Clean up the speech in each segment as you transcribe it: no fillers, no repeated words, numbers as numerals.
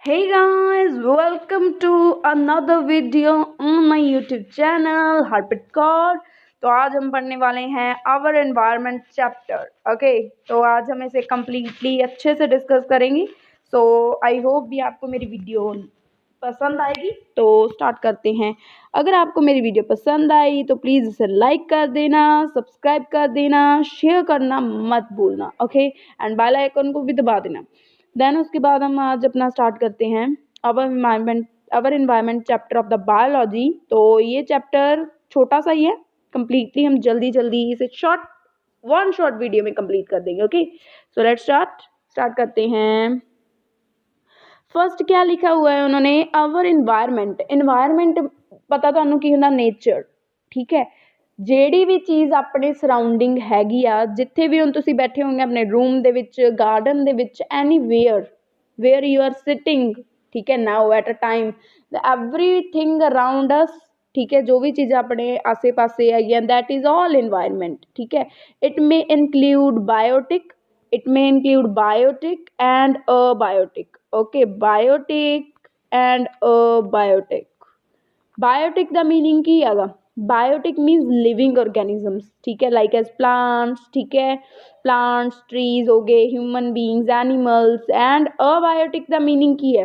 Hey guys, welcome to another video on my YouTube channel Harpreet Kaur। तो आज हम पढ़ने वाले हैं आवर एनवायरनमेंट चैप्टर। ओके, तो आज हम इसे कम्प्लीटली अच्छे से डिस्कस करेंगे। सो आई होप भी आपको मेरी वीडियो पसंद आएगी। तो स्टार्ट करते हैं। अगर आपको मेरी वीडियो पसंद आई तो प्लीज़ इसे लाइक कर देना, सब्सक्राइब कर देना, शेयर करना मत भूलना। ओके, एंड बेल आइकन को भी दबा देना। देन उसके बाद हम आज अपना स्टार्ट करते हैं our environment chapter of the biology. तो ये चैप्टर छोटा सा ही है, कम्प्लीटली हम जल्दी जल्दी इसे वन शॉर्ट वीडियो में कंप्लीट कर देंगे। ओके, सो लेट्स स्टार्ट करते हैं। फर्स्ट क्या लिखा हुआ है उन्होंने, अवर इन्वायरमेंट पता तुहानू की हुंदा, नेचर। ठीक है, ਜਿਹੜੀ ਵੀ ਚੀਜ਼ ਆਪਣੇ ਸਰਾਊਂਡਿੰਗ ਹੈਗੀ ਆ, ਜਿੱਥੇ ਵੀ ਹੁਣ ਤੁਸੀਂ ਬੈਠੇ ਹੋਗੇ ਆਪਣੇ ਰੂਮ ਦੇ ਵਿੱਚ, ਗਾਰਡਨ ਦੇ ਵਿੱਚ, ਵੇਅਰ ਯੂ ਆਰ ਸਿਟਿੰਗ, ਠੀਕ ਹੈ, now at a time, everything around us, ਠੀਕ ਹੈ, ਜੋ ਵੀ ਚੀਜ਼ਾਂ ਆਪਣੇ ਆਸੇ ਪਾਸੇ ਹੈਗੀਆਂ, ਦੈਟ ਇਜ਼ ਆਲ ਇਨਵਾਇਰਮੈਂਟ। ਠੀਕ ਹੈ, it may include biotic, and abiotic. Okay, biotic and abiotic. Biotic का मीनिंग की है, बायोटिक मीन्स लिविंग ऑर्गेनिजम्स। ठीक है, लाइक एज प्लांट्स, ठीक है, प्लांट्स, ट्रीज हो गए, human beings, animals. And abiotic का मीनिंग की है,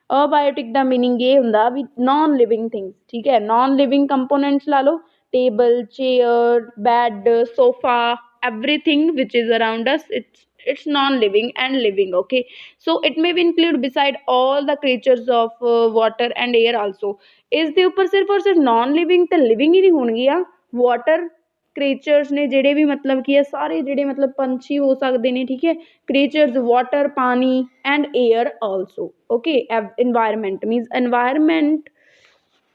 अबायोटिक का मीनिंग ये होंदा भी नॉन लिविंग थिंग्स। ठीक है, नॉन लिविंग कंपोनेंट्स ला लो, table, chair, bed, sofa, everything which is around us, it's non-living and living। Okay, so it may be include beside all the creatures of water and air also। ਇਸ ਦੇ ਉੱਪਰ ਸਿਰਫ ਔਰ ਸਿਰਫ ਨॉन living ਤੇ living ਹੀ ਨਹੀਂ ਹੋਣਗੀਆਂ, ਵਾਟਰ ਕ੍ਰੀਚਰਸ ਨੇ ਜਿਹੜੇ ਵੀ, ਮਤਲਬ ਕੀ ਹੈ, ਸਾਰੇ ਜਿਹੜੇ ਮਤਲਬ ਪੰਛੀ ਹੋ ਸਕਦੇ ਨੇ। ਠੀਕ ਹੈ, ਕ੍ਰੀਚਰਸ, ਵਾਟਰ, ਪਾਣੀ, and air also. Okay, environment means environment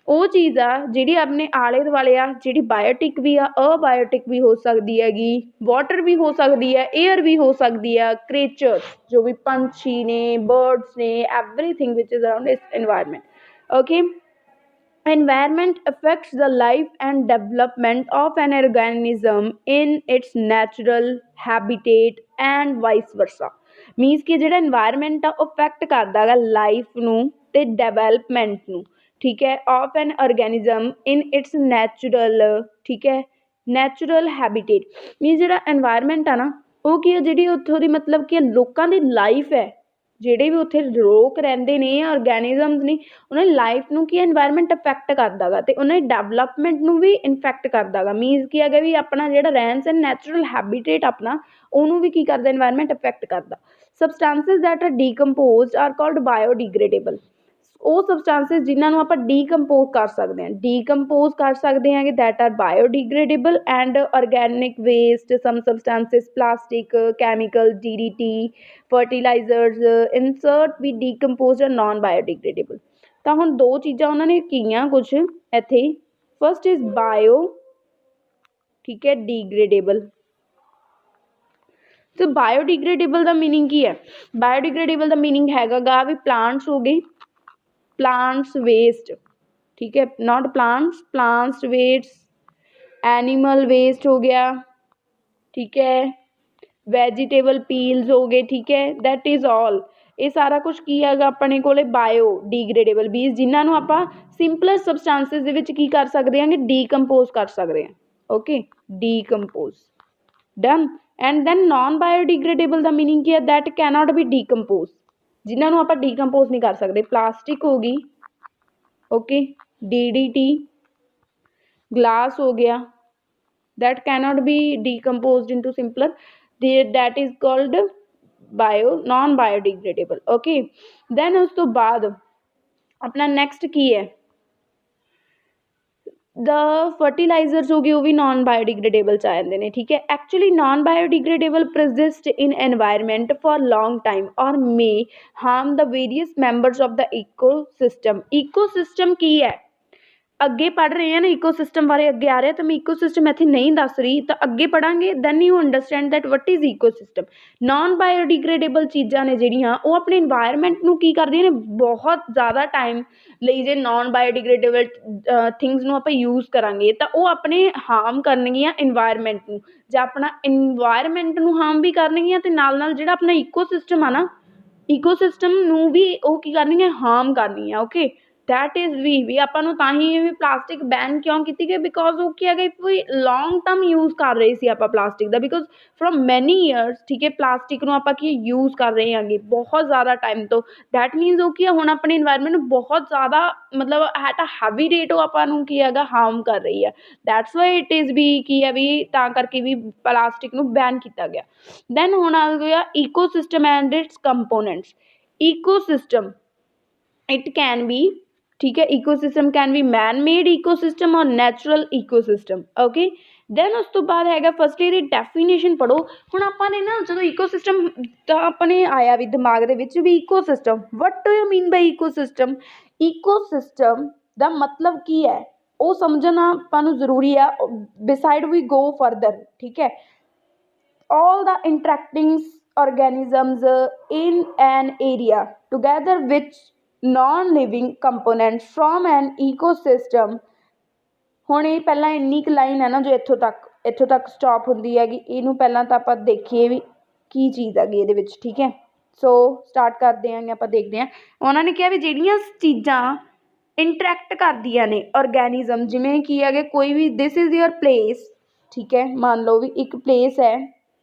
ਉਹ ਚੀਜ਼ ਆ ਜਿਹੜੀ ਆਪਣੇ ਆਲੇ ਦੁਆਲੇ ਆ, ਜਿਹੜੀ ਬਾਇਓਟਿਕ ਵੀ ਆ, ਅਬਾਇਓਟਿਕ ਵੀ ਹੋ ਸਕਦੀ ਹੈਗੀ, ਵਾਟਰ ਵੀ ਹੋ ਸਕਦੀ ਹੈ, ਏਅਰ ਵੀ ਹੋ ਸਕਦੀ ਆ, ਕ੍ਰੀਚਰਸ ਜੋ ਵੀ ਪੰਛੀ ਨੇ, ਬਰਡਸ ਨੇ, ਐਵਰੀਥਿੰਗ ਵਿਚ ਇਜ਼ ਅਰਾਊਂਡ ਇਸ environment. Okay, environment affects the life and development of an organism in its natural habitat and vice versa। मीनस कि ਜਿਹੜਾ environment ਆ ਉਹ affect ਕਰਦਾ ਹੈਗਾ ਲਾਈਫ ਨੂੰ ਤੇ ਡਿਵੈਲਪਮੈਂਟ ਨੂੰ। ਠੀਕ ਹੈ, of an organism in its natural, ਠੀਕ ਹੈ, ਨੈਚੁਰਲ ਹੈਬਿਟੇਟ। ਮੀਨਸ ਜਿਹੜਾ environment ਆ ਨਾ, ਉਹ ਕੀ ਹੈ, ਜਿਹੜੀ ਉੱਥੋਂ ਦੀ ਮਤਲਬ ਕਿ ਲੋਕਾਂ ਦੀ ਲਾਈਫ ਹੈ, ਜਿਹੜੇ ਵੀ ਉੱਥੇ ਲੋਕ ਰਹਿੰਦੇ ਨੇ, ਔਰਗੈਨਿਜ਼ਮਸ ਨੇ, ਉਹਨਾਂ ਦੀ ਲਾਈਫ ਨੂੰ ਕੀ ਇਨਵਾਇਰਮੈਂਟ ਅਫੈਕਟ ਕਰਦਾ ਗਾ, ਅਤੇ ਉਹਨਾਂ ਦੀ ਡਿਵੈਲਪਮੈਂਟ ਨੂੰ ਵੀ ਇਨਫੈਕਟ ਕਰਦਾ ਗਾ। ਮੀਨਸ ਕੀ ਹੈਗਾ ਵੀ ਆਪਣਾ ਜਿਹੜਾ ਰਹਿਣ ਸਹਿਣ, ਨੈਚੁਰਲ ਹੈਬਿਟੇਟ ਆਪਣਾ, ਉਹਨੂੰ ਵੀ ਕੀ ਕਰਦਾ, ਇਨਵਾਇਰਮੈਂਟ ਅਫੈਕਟ ਕਰਦਾ। Substances that are decomposed are called biodegradable. ਉਹ ਸਬਸਟੈਂਸਿਸ ਜਿਨ੍ਹਾਂ ਨੂੰ ਆਪਾਂ ਡੀਕੰਪੋਜ਼ ਕਰ ਸਕਦੇ ਹਾਂ, that are biodegradable. And organic waste, some substances, plastic, chemical, DDT, fertilizers, ਇਨਸਰਟ ਵੀ ਡੀਕੰਪੋਜ਼ਡ ਆ ਨॉन ਬਾਇਓਡੀਗ੍ਰੇਡੇਬਲ। ਤਾਂ ਹੁਣ ਦੋ ਚੀਜ਼ਾਂ ਉਹਨਾਂ ਨੇ ਕੀਆਂ ਕੁਛ ਇੱਥੇ। ਫਸਟ ਇਜ਼ ਬਾਇਓ, ਠੀਕ ਹੈ, ਡੀਗ੍ਰੇਡੇਬਲ। ਸੋ ਬਾਇਓਡੀਗ੍ਰੇਡੇਬਲ ਦਾ ਮੀਨਿੰਗ ਕੀ ਹੈ? ਬਾਇਓਡੀਗ੍ਰੇਡੇਬਲ ਦਾ ਮੀਨਿੰਗ ਹੈਗਾ ਗਾ ਵੀ ਪਲਾਂਟਸ ਹੋ ਗਏ, प्लांट्स वेस्ट, ठीक है, not plants waste, animal waste हो गया, ठीक है, वैजीटेबल पील्स हो गए, ठीक है, दैट इज़ ऑल। ये सारा कुछ की हैगा अपने कोले बायो डिग्रेडेबल बीज, जिन्होंने आप सिंपलर सबसटेंसिस दे विच की कर सकते हैं, डीकंपोज कर सकते हैं। Okay, decompose, done. And then non biodegradable का मीनिंग की है, दैट कैनॉट बी डीकंपोज, जिन्होंने आप डीकंपोज नहीं कर सकते। प्लास्टिक होगी, ओके, DDT, ग्लास हो गया, that cannot be decompose into simpler, that is called non biodegradable. Okay, then उस तो बाद अपना नैक्सट की है, द फर्टिलाइजर्स हो गए, वो भी नॉन बायोडिग्रेडेबल आ जाते हैं। ठीक है, actually non biodegradable persist in environment for long time और may harm the various members of the ecosystem की है, ਅੱਗੇ ਪੜ੍ਹ ਰਹੇ ਹਾਂ ਨਾ, ਈਕੋਸਿਸਟਮ ਬਾਰੇ ਅੱਗੇ ਆ ਰਿਹਾ, ਤਾਂ ਮੈਂ ਈਕੋਸਿਸਟਮ ਇੱਥੇ ਨਹੀਂ ਦੱਸ ਰਹੀ, ਤਾਂ ਅੱਗੇ ਪੜ੍ਹਾਂਗੇ, then you understand that what is ecosystem. Non biodegradable ਚੀਜ਼ਾਂ ਨੇ ਜਿਹੜੀਆਂ, ਉਹ ਆਪਣੇ ਇਨਵਾਇਰਮੈਂਟ ਨੂੰ ਕੀ ਕਰਦੀਆਂ ਨੇ, ਬਹੁਤ ਜ਼ਿਆਦਾ ਟਾਈਮ ਲਈ ਜੇ ਨॉन ਬਾਇਓਡੀਗ੍ਰੇਡੇਬਲ ਥਿੰਗਸ ਨੂੰ ਆਪਾਂ ਯੂਜ਼ ਕਰਾਂਗੇ ਤਾਂ ਉਹ ਆਪਣੇ ਹਾਰਮ ਕਰਨਗੀਆਂ ਇਨਵਾਇਰਮੈਂਟ ਨੂੰ, ਜਾਂ ਆਪਣਾ ਇਨਵਾਇਰਮੈਂਟ ਨੂੰ ਹਾਰਮ ਵੀ ਕਰਨਗੀਆਂ, ਅਤੇ ਨਾਲ ਨਾਲ ਜਿਹੜਾ ਆਪਣਾ ਈਕੋਸਿਸਟਮ ਆ ਨਾ, ਈਕੋਸਿਸਟਮ ਨੂੰ ਵੀ ਉਹ ਕੀ ਕਰਨੀ ਹੈ, ਹਾਰਮ ਕਰਨੀ ਹੈ। ਓਕੇ, ਦੈਟ ਇਜ਼ ਵੀ ਆਪਾਂ ਨੂੰ ਤਾਂ ਹੀ ਵੀ ਪਲਾਸਟਿਕ ਬੈਨ ਕਿਉਂ ਕੀਤੀ ਗਈ, ਬਿਕੋਜ਼ ਉਹ ਕੀ ਹੈਗਾ, ਕੋਈ ਲੌਂਗ ਟਰਮ ਯੂਜ਼ ਕਰ ਰਹੇ ਸੀ ਆਪਾਂ ਪਲਾਸਟਿਕ ਦਾ, ਬਿਕੋਜ਼ ਫਰੋਮ ਮੈਨੀ ਈਅਰਸ, ਠੀਕ ਹੈ, ਪਲਾਸਟਿਕ ਨੂੰ ਆਪਾਂ ਕੀ ਯੂਜ਼ ਕਰ ਰਹੇ ਹਾਂਗੇ ਬਹੁਤ ਜ਼ਿਆਦਾ ਟਾਈਮ ਤੋਂ। ਦੈਟ ਮੀਨਸ ਉਹ ਕੀ ਆ, ਹੁਣ ਆਪਣੇ ਇਨਵਾਇਰਮੈਂਟ ਨੂੰ ਬਹੁਤ ਜ਼ਿਆਦਾ ਮਤਲਬ ਐਟ ਅ ਹੈਵੀ ਰੇਟ ਉਹ ਆਪਾਂ ਨੂੰ ਕੀ ਹੈਗਾ, ਹਾਰਮ ਕਰ ਰਹੀ ਹੈ। ਦੈਟਸ ਵਾਈ ਇਟ ਇਜ਼ ਵੀ ਕੀ ਹੈ ਵੀ, ਤਾਂ ਕਰਕੇ ਵੀ ਪਲਾਸਟਿਕ ਨੂੰ ਬੈਨ ਕੀਤਾ ਗਿਆ। ਦੈਨ ਹੁਣ ਆ ਗਿਆ ecosystem and it's components. ecosystem, it can be, ठीक है, ecosystem can be man made ecosystem और natural ecosystem। ओके, देन उस तो बाद हैगा फर्स्ट ਇਹਦੀ ਡੈਫੀਨੇਸ਼ਨ ਪੜੋ। ਹੁਣ ਆਪਾਂ ਨੇ ਨਾ ਜਦੋਂ ਈਕੋਸਿਸਟਮ ਤਾਂ ਆਪਣੇ ਆਇਆ ਵੀ ਦਿਮਾਗ ਦੇ ਵਿੱਚ ਵੀ ecosystem, what do you mean by ecosystem. Ecosystem ਦਾ ਮਤਲਬ ਕੀ ਹੈ ਉਹ ਸਮਝਣਾ ਆਪਾਂ ਨੂੰ ਜ਼ਰੂਰੀ ਆ ਬਿਸਾਈਡ ਵੀ ਗੋ ਫਰਦਰ। ਠੀਕ ਹੈ, all the interacting organisms in an area together which non-living components from an ecosystem। ਹੁਣ ਇਹ ਪਹਿਲਾਂ ਇੰਨੀ ਕੁ ਲਾਈਨ ਹੈ ਨਾ ਜੋ ਇੱਥੋਂ ਤੱਕ ਸਟਾਪ ਹੁੰਦੀ ਹੈਗੀ, ਇਹਨੂੰ ਪਹਿਲਾਂ ਤਾਂ ਆਪਾਂ ਦੇਖੀਏ ਵੀ ਕੀ ਚੀਜ਼ ਹੈਗੀ ਇਹਦੇ ਵਿੱਚ। ਠੀਕ ਹੈ, ਸੋ ਸਟਾਰਟ ਕਰਦੇ ਆਂਗੇ, ਆਪਾਂ ਦੇਖਦੇ ਹਾਂ। ਉਹਨਾਂ ਨੇ ਕਿਹਾ ਵੀ ਜਿਹੜੀਆਂ ਚੀਜ਼ਾਂ ਇੰਟਰੈਕਟ ਕਰਦੀਆਂ ਨੇ ਔਰਗੈਨਿਜ਼ਮ, ਜਿਵੇਂ ਕੀ ਹੈਗੇ ਕੋਈ ਵੀ, ਦਿਸ ਇਜ਼ ਯੋਰ ਪਲੇਸ। ਠੀਕ ਹੈ, ਮੰਨ ਲਓ ਵੀ ਇੱਕ ਪਲੇਸ ਹੈ,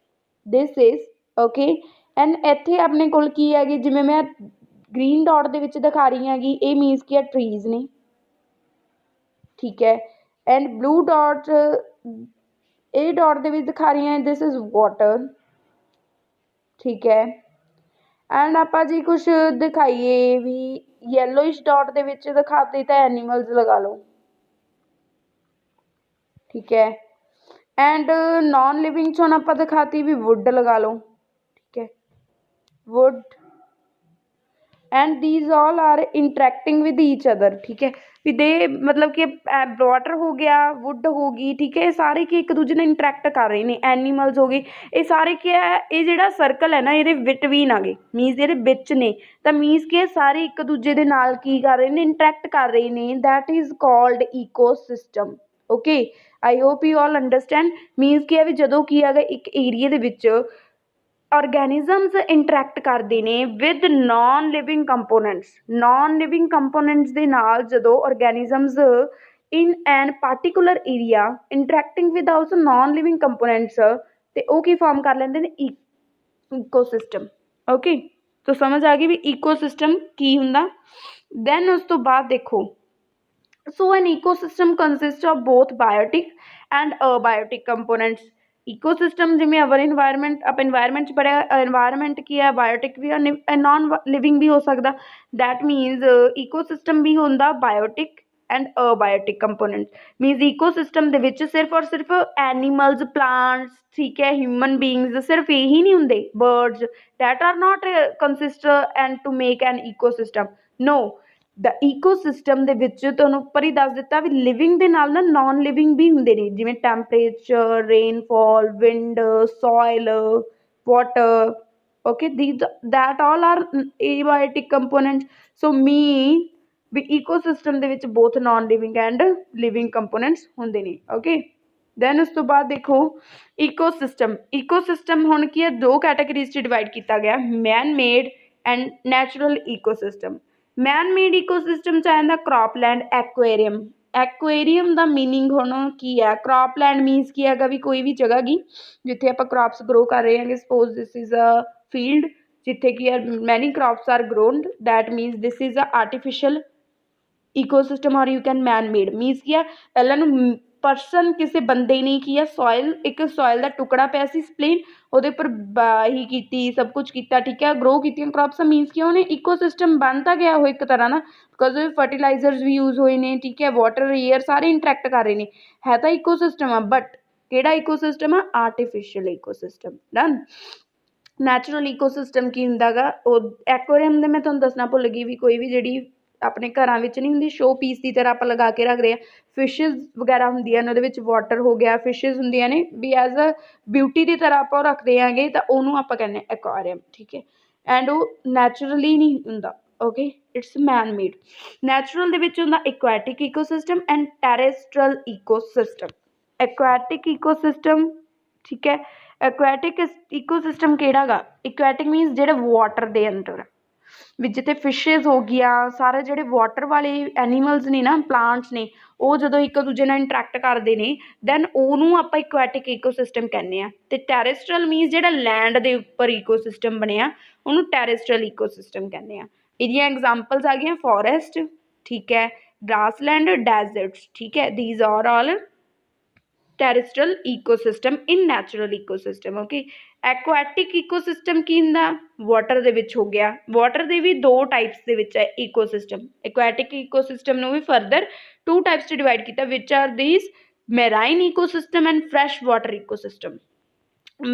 ਦਿਸ ਇਜ਼ ਓਕੇ, ਐਂਡ ਇੱਥੇ ਆਪਣੇ ਕੋਲ ਕੀ ਹੈਗੀ, ਜਿਵੇਂ ਮੈਂ ਗ੍ਰੀਨ ਡਾਟ ਦੇ ਵਿੱਚ ਦਿਖਾ ਰਹੀ ਹੈਗੀ, ਇਹ ਮੀਨਸ ਕੀ ਹੈ ਟਰੀਜ਼ ਨੇ। ਠੀਕ ਹੈ, ਐਂਡ ਬਲੂ ਡਾਟ, ਇਹ ਡਾਟ ਦੇ ਵਿੱਚ ਦਿਖਾ ਰਹੀ ਹਾਂ ਦਿਸ ਇਜ਼ ਵਾਟਰ। ਠੀਕ ਹੈ, ਐਂਡ ਆਪਾਂ ਜੀ ਕੁਛ ਦਿਖਾਈਏ ਵੀ ਯੈਲੋਇਸ਼ ਡਾਟ ਦੇ ਵਿੱਚ ਦਿਖਾਤੇ ਤਾਂ ਐਨੀਮਲਸ ਲਗਾ ਲਓ। ਠੀਕ ਹੈ, ਐਂਡ ਨॉन ਲਿਵਿੰਗ 'ਚ ਹੁਣ ਆਪਾਂ ਦਿਖਾਤੀ ਵੀ ਵੁੱਡ ਲਗਾ ਲਓ। ਠੀਕ ਹੈ, wood, and these all are interacting with each other. ਠੀਕ ਹੈ, ਵੀ ਦੇ ਮਤਲਬ ਕਿ ਵਾਟਰ ਹੋ ਗਿਆ, ਵੁੱਡ ਹੋ ਗਈ, ਠੀਕ ਹੈ, ਇਹ ਸਾਰੇ ਕੀ ਇੱਕ ਦੂਜੇ ਨਾਲ ਇੰਟਰੈਕਟ ਕਰ ਰਹੇ ਨੇ। ਐਨੀਮਲਸ ਹੋ ਗਏ, ਇਹ ਸਾਰੇ ਕੀ ਹੈ, ਇਹ ਜਿਹੜਾ ਸਰਕਲ ਹੈ ਨਾ ਇਹਦੇ ਬਿਟਵੀਨ ਆ ਗਏ, ਮੀਨਸ ਇਹਦੇ ਵਿੱਚ ਨੇ, ਤਾਂ ਮੀਨਸ ਕਿ ਇਹ ਸਾਰੇ ਇੱਕ ਦੂਜੇ ਦੇ ਨਾਲ ਕੀ ਕਰ ਰਹੇ ਨੇ, ਇੰਟਰੈਕਟ ਕਰ ਰਹੇ ਨੇ। That is called ecosystem. Okay, I hope you all understand. Means ਕੀ ਹੈ ਵੀ ਜਦੋਂ ਕੀ ਹੈਗਾ ਇੱਕ ਏਰੀਏ ਦੇ ਵਿੱਚ ਔਰਗੈਨਿਜ਼ਮਸ ਇੰਟਰੈਕਟ ਕਰਦੇ ਨੇ with non living components, non living components ਦੇ ਨਾਲ ਜਦੋਂ organisms in an particular area interacting with also non living components, ਤੇ ਉਹ ਕੀ ਫਾਰਮ ਕਰ ਲੈਂਦੇ ਨੇ, ਈਕੋਸਿਸਟਮ। ਓਕੇ, ਤਾਂ ਸਮਝ ਆ ਗਈ ਵੀ ਈਕੋਸਿਸਟਮ ਕੀ ਹੁੰਦਾ। ਦੈਨ ਉਸ ਤੋਂ ਬਾਅਦ ਦੇਖੋ, so an ecosystem consists of both biotic and abiotic components। ecosystem ਜਿਵੇਂ ਅਵਰ ਇਨਵਾਇਰਮੈਂਟ, ਆਪਾਂ ਇਨਵਾਇਰਮੈਂਟ 'ਚ ਪੜ੍ਹਿਆ, ਇਨਵਾਇਰਮੈਂਟ ਕੀ ਹੈ, ਬਾਇਓਟਿਕ ਵੀ ਨॉन ਲਿਵਿੰਗ ਵੀ ਹੋ ਸਕਦਾ। ਦੈਟ ਮੀਨਸ ਈਕੋਸਿਸਟਮ ਵੀ ਹੁੰਦਾ biotic and abiotic component. Means ecosystem ਦੇ ਵਿੱਚ ਸਿਰਫ ਔਰ ਸਿਰਫ ਐਨੀਮਲਸ, ਪਲਾਂਟਸ, ਠੀਕ ਹੈ, ਹਿਊਮਨ ਬੀਂਗਸ, ਸਿਰਫ ਇਹੀ ਨਹੀਂ ਹੁੰਦੇ, birds, that are not consist and to make an ecosystem. No, the ecosystem ਦੇ ਵਿੱਚ ਤੁਹਾਨੂੰ ਉੱਪਰ ਹੀ ਦੱਸ ਦਿੱਤਾ ਵੀ ਲਿਵਿੰਗ ਦੇ ਨਾਲ ਨਾ ਨॉन ਲਿਵਿੰਗ ਵੀ ਹੁੰਦੇ ਨੇ, ਜਿਵੇਂ temperature, rainfall, wind, soil, water. Okay, that all are abiotic component. So mean ਵੀ ਈਕੋਸਿਸਟਮ ਦੇ ਵਿੱਚ both non living and living components ਹੁੰਦੇ ਨੇ। ਓਕੇ, ਦੈਨ ਉਸ ਤੋਂ ਬਾਅਦ ਦੇਖੋ ਈਕੋਸਿਸਟਮ ਹੁਣ ਕੀ ਹੈ, ਦੋ ਕੈਟਾਗਰੀਜ਼ 'ਚ ਡਿਵਾਈਡ ਕੀਤਾ ਗਿਆ, man made and natural ecosystem. Man made ecosystem 'ਚ ਆ ਜਾਂਦਾ ਕ੍ਰੌਪਲੈਂਡ, ਐਕੁਏਰੀਅਮ। ਐਕੁਏਰੀਅਮ ਦਾ ਮੀਨਿੰਗ ਹੁਣ ਕੀ ਹੈ, ਕ੍ਰੌਪਲੈਂਡ ਮੀਨਸ ਕੀ ਹੈਗਾ ਵੀ ਕੋਈ ਵੀ ਜਗ੍ਹਾ ਗੀ ਜਿੱਥੇ ਆਪਾਂ ਕ੍ਰੌਪਸ ਗਰੋ ਕਰ ਰਹੇ ਹਾਂਗੇ। Suppose this is a field ਜਿੱਥੇ ਕੀ ਹੈ many crops are grown, that means this is a artificial ecosystem ਔਰ you can man made. Means ਕੀ ਆ, ਪਹਿਲਾਂ ਨੂੰ ਪਰਸਨ, ਕਿਸੇ ਬੰਦੇ ਨੇ ਕੀ ਆ, ਸੋਇਲ, ਇੱਕ ਸੋਇਲ ਦਾ ਟੁਕੜਾ ਪਿਆ ਸੀ ਸਪਲੇਨ, ਉਹਦੇ ਉੱਪਰ ਬਾਹੀ ਕੀਤੀ, ਸਭ ਕੁਛ ਕੀਤਾ, ਠੀਕ ਹੈ, ਗਰੋ ਕੀਤੀਆਂ ਕ੍ਰੌਪਸ। ਮੀਨਸ ਕਿ ਉਹਨੇ ਈਕੋਸਿਸਟਮ ਬਣ ਤਾਂ ਗਿਆ ਉਹ ਇੱਕ ਤਰ੍ਹਾਂ ਨਾ, ਬਿਕੋਜ਼ ਫਰਟੀਲਾਈਜ਼ਰਸ ਵੀ ਯੂਜ਼ ਹੋਏ ਨੇ, ਠੀਕ ਹੈ, ਵਾਟਰ, ਏਅਰ ਸਾਰੇ ਇੰਟਰੈਕਟ ਕਰ ਰਹੇ ਨੇ, ਹੈ ਤਾਂ ਈਕੋਸਿਸਟਮ ਆ, ਬਟ ਕਿਹੜਾ ਈਕੋਸਿਸਟਮ ਆ, artificial ecosystem. Done. Natural ecosystem ਕੀ ਹੁੰਦਾ ਗਾ, ਉਹ ਐਕੁਆਰੀਅਮ ਦੇ ਮੈਂ ਤੁਹਾਨੂੰ ਦੱਸਣਾ ਭੁੱਲ ਗਈ ਵੀ ਕੋਈ ਵੀ ਜਿਹੜੀ ਆਪਣੇ ਘਰਾਂ ਵਿੱਚ ਨਹੀਂ ਹੁੰਦੀ, ਸ਼ੋ ਪੀਸ ਦੀ ਤਰ੍ਹਾਂ ਆਪਾਂ ਲਗਾ ਕੇ ਰੱਖਦੇ ਹਾਂ, ਫਿਸ਼ਿਜ਼ ਵਗੈਰਾ ਹੁੰਦੀਆਂ ਨੇ ਉਹਦੇ ਵਿੱਚ, ਵਾਟਰ ਹੋ ਗਿਆ, ਫਿਸ਼ਿਜ਼ ਹੁੰਦੀਆਂ ਨੇ ਵੀ ਐਜ਼ ਅ ਬਿਊਟੀ ਦੀ ਤਰ੍ਹਾਂ ਆਪਾਂ ਉਹ ਰੱਖਦੇ ਹੈਗੇ, ਤਾਂ ਉਹਨੂੰ ਆਪਾਂ ਕਹਿੰਦੇ ਹਾਂ ਐਕੁਆਰੀਅਮ। ਠੀਕ ਹੈ, ਐਂਡ ਉਹ ਨੈਚੁਰਲੀ ਨਹੀਂ ਹੁੰਦਾ। Okay, it's man made. Natural ਦੇ ਵਿੱਚ ਹੁੰਦਾ ਇਕੁਐਟਿਕ ecosystem and ਟੈਰੇਸਟਰਲ ecosystem. Aquatic ecosystem, ਠੀਕ ਹੈ, ਐਕੁਐਟਿਕ ਈਕੋਸਿਸਟਮ ਕਿਹੜਾ ਗਾ, ਇਕੁਐਟਿਕ ਮੀਨਸ ਜਿਹੜੇ ਵਾਟਰ ਦੇ ਅੰਦਰ, ਵੀ ਜਿੱਥੇ ਫਿਸ਼ਿਜ਼ ਹੋ ਗਈਆਂ, ਸਾਰੇ ਜਿਹੜੇ ਵਾਟਰ ਵਾਲੇ ਐਨੀਮਲਸ ਨੇ ਨਾ, ਪਲਾਂਟਸ ਨੇ, ਉਹ ਜਦੋਂ ਇੱਕ ਦੂਜੇ ਨਾਲ ਇੰਟਰੈਕਟ ਕਰਦੇ ਨੇ ਦੈਨ ਉਹਨੂੰ ਆਪਾਂ ਇਕੁਐਟਿਕ ਈਕੋਸਿਸਟਮ ਕਹਿੰਦੇ ਹਾਂ। ਅਤੇ ਟੈਰੇਸਟਰਲ ਮੀਨਸ ਜਿਹੜਾ ਲੈਂਡ ਦੇ ਉੱਪਰ ਈਕੋਸਿਸਟਮ ਬਣਿਆ ਉਹਨੂੰ ਟੈਰੇਸਟਰਲ ਈਕੋਸਿਸਟਮ ਕਹਿੰਦੇ ਆ। ਇਹਦੀਆਂ ਐਗਜ਼ਾਮਪਲਸ ਆ ਗਈਆਂ ਫੋਰੈਸਟ, ਠੀਕ ਹੈ, ਗ੍ਰਾਸਲੈਂਡ, ਡੈਜ਼ਰਟਸ, ਠੀਕ ਹੈ, these are all terrestrial ecosystem in natural ecosystem. Okay, aquatic ecosystem ਕੀ ਹੁੰਦਾ? ਵਾਟਰ ਦੇ ਵਿੱਚ ਹੋ ਗਿਆ। ਵਾਟਰ ਦੇ ਵੀ ਦੋ ਟਾਈਪਸ ਦੇ ਵਿੱਚ ਹੈ ਈਕੋਸਿਸਟਮ। ਐਕੁਐਟਿਕ ਈਕੋਸਿਸਟਮ ਨੂੰ ਵੀ ਫਰਦਰ ਟੂ ਟਾਈਪਸ 'ਚ ਡਿਵਾਈਡ ਕੀਤਾ, which are these marine ecosystem and fresh water ecosystem.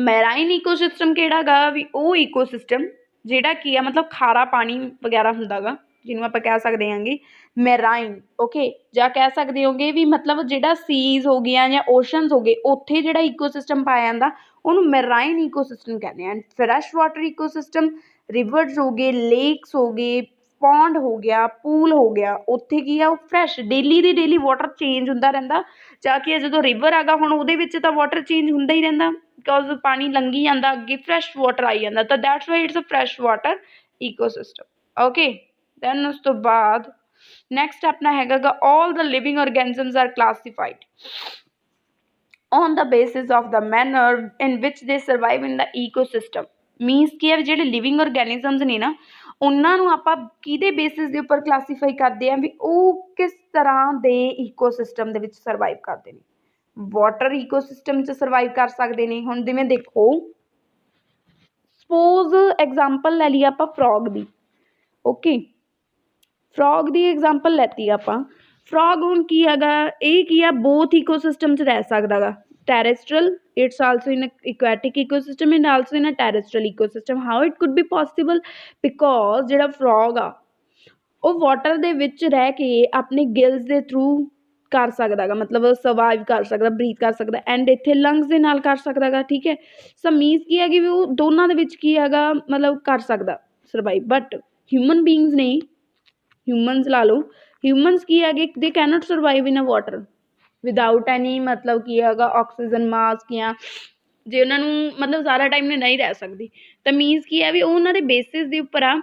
Marine ecosystem ਕਿਹੜਾ ਗਾ? ਵੀ ਉਹ ਈਕੋਸਿਸਟਮ ਜਿਹੜਾ ਕੀ ਆ, ਮਤਲਬ ਖਾਰਾ ਪਾਣੀ ਵਗੈਰਾ ਹੁੰਦਾ ਗਾ, ਜਿਹਨੂੰ ਆਪਾਂ ਕਹਿ ਸਕਦੇ ਹਾਂਗੇ ਮੈਰਾਈਨ। ਓਕੇ, ਜਾਂ ਕਹਿ ਸਕਦੇ ਹੋਗੇ ਵੀ ਮਤਲਬ ਜਿਹੜਾ ਸੀਜ਼ ਹੋ ਗਈਆਂ ਜਾਂ ਓਸ਼ਨਸ ਹੋ ਗਏ, ਉੱਥੇ ਜਿਹੜਾ ਈਕੋਸਿਸਟਮ ਪਾਇਆ ਜਾਂਦਾ ਉਹਨੂੰ ਮੈਰਾਈਨ ਈਕੋਸਿਸਟਮ ਕਹਿੰਦੇ ਆ। ਫਰੈਸ਼ ਵਾਟਰ ਈਕੋਸਿਸਟਮ ਰਿਵਰਸ ਹੋ ਗਏ, ਲੇਕਸ ਹੋ ਗਏ, ਪੌਂਡ ਹੋ ਗਿਆ, ਪੂਲ ਹੋ ਗਿਆ, ਉੱਥੇ ਕੀ ਆ, ਉਹ ਫਰੈਸ਼ ਡੇਲੀ ਦੀ ਡੇਲੀ ਵਾਟਰ ਚੇਂਜ ਹੁੰਦਾ ਰਹਿੰਦਾ। ਜਾਂ ਕਿ ਜਦੋਂ ਰਿਵਰ ਹੈਗਾ ਹੁਣ ਉਹਦੇ ਵਿੱਚ ਤਾਂ ਵਾਟਰ ਚੇਂਜ ਹੁੰਦਾ ਹੀ ਰਹਿੰਦਾ, ਬਿਕੋਜ਼ ਪਾਣੀ ਲੰਘੀ ਜਾਂਦਾ, ਅੱਗੇ ਫਰੈਸ਼ ਵਾਟਰ ਆਈ ਜਾਂਦਾ, ਤਾਂ that's why it's a fresh water ecosystem. Okay, then ਉਸ ਤੋਂ ਬਾਅਦ ਨੈਕਸਟ ਆਪਣਾ ਹੈਗਾ ਗਾ all the living organisms are classified on the basis of the manner in which they survive in the ecosystem। Means ਕੀ ਹੈ, ਜਿਹੜੇ ਲਿਵਿੰਗ ਔਰਗੈਨਿਜ਼ਮਸ ਨੇ ਨਾ ਉਹਨਾਂ ਨੂੰ ਆਪਾਂ ਕਿਹਦੇ ਬੇਸਿਸ ਦੇ ਉੱਪਰ ਕਲਾਸੀਫਾਈ ਕਰਦੇ ਹਾਂ ਵੀ ਉਹ ਕਿਸ ਤਰ੍ਹਾਂ ਦੇ ਈਕੋਸਿਸਟਮ ਦੇ ਵਿੱਚ ਸਰਵਾਈਵ ਕਰਦੇ ਨੇ। ਵਾਟਰ ਈਕੋਸਿਸਟਮ 'ਚ ਸਰਵਾਈਵ ਕਰ ਸਕਦੇ ਨੇ। ਹੁਣ ਜਿਵੇਂ ਦੇਖੋ, ਸਪੋਜ਼ ਐਗਜ਼ਾਮਪਲ ਲੈ ਲਈ ਆਪਾਂ ਫਰੋਗ ਦੀ। ਓਕੇ, ਫਰੋਗ ਦੀ ਐਗਜ਼ਾਮਪਲ ਲੈਤੀ ਆਪਾਂ। ਫਰੋਗ ਹੁਣ ਕੀ ਹੈਗਾ, ਇਹ ਕੀ ਆ, ਬੋਥ ਈਕੋਸਿਸਟਮ 'ਚ ਰਹਿ ਸਕਦਾ ਗਾ। Terrestrial, it's also in aquatic ecosystem and also in a terrestrial ecosystem. How it could be possible? Because ਜਿਹੜਾ ਫਰੋਗ ਆ ਉਹ ਵਾਟਰ ਦੇ ਵਿੱਚ ਰਹਿ ਕੇ ਆਪਣੇ ਗਿਲਸ ਦੇ ਥਰੂ ਕਰ ਸਕਦਾ ਗਾ, ਮਤਲਬ ਸਰਵਾਈਵ ਕਰ ਸਕਦਾ, ਬਰੀਥ ਕਰ ਸਕਦਾ, ਐਂਡ ਇੱਥੇ ਲੰਗਸ ਦੇ ਨਾਲ ਕਰ ਸਕਦਾ ਗਾ। ਠੀਕ ਹੈ, ਸੋ ਮੀਨਸ ਕੀ ਹੈਗੀ ਵੀ ਉਹ ਦੋਨਾਂ ਦੇ ਵਿੱਚ ਕੀ ਹੈਗਾ, ਮਤਲਬ ਕਰ ਸਕਦਾ ਸਰਵਾਈਵ। ਬਟ ਹਿਊਮਨ ਬੀਂਗਸ ਨੇ, ਹਿਊਮਨਸ ਲਾ ਲਓ, ਹਿਊਮਨਸ ਕੀ ਹੈਗੇ, ਦੇ ਕੈਨੋਟ ਸਰਵਾਈਵ ਇਨ ਅ ਵਾਟਰ ਵਿਦਾਊਟ ਐਨੀ, ਮਤਲਬ ਕੀ ਹੈਗਾ ਆਕਸੀਜਨ ਮਾਸਕ, ਜਾਂ ਜੇ ਉਹਨਾਂ ਨੂੰ ਮਤਲਬ ਸਾਰਾ ਟਾਈਮ ਨਹੀਂ ਰਹਿ ਸਕਦੀ, ਤਾਂ ਮੀਨਸ ਕੀ ਹੈ ਵੀ ਉਹ ਉਹਨਾਂ ਦੇ ਬੇਸਿਸ ਦੇ ਉੱਪਰ ਆ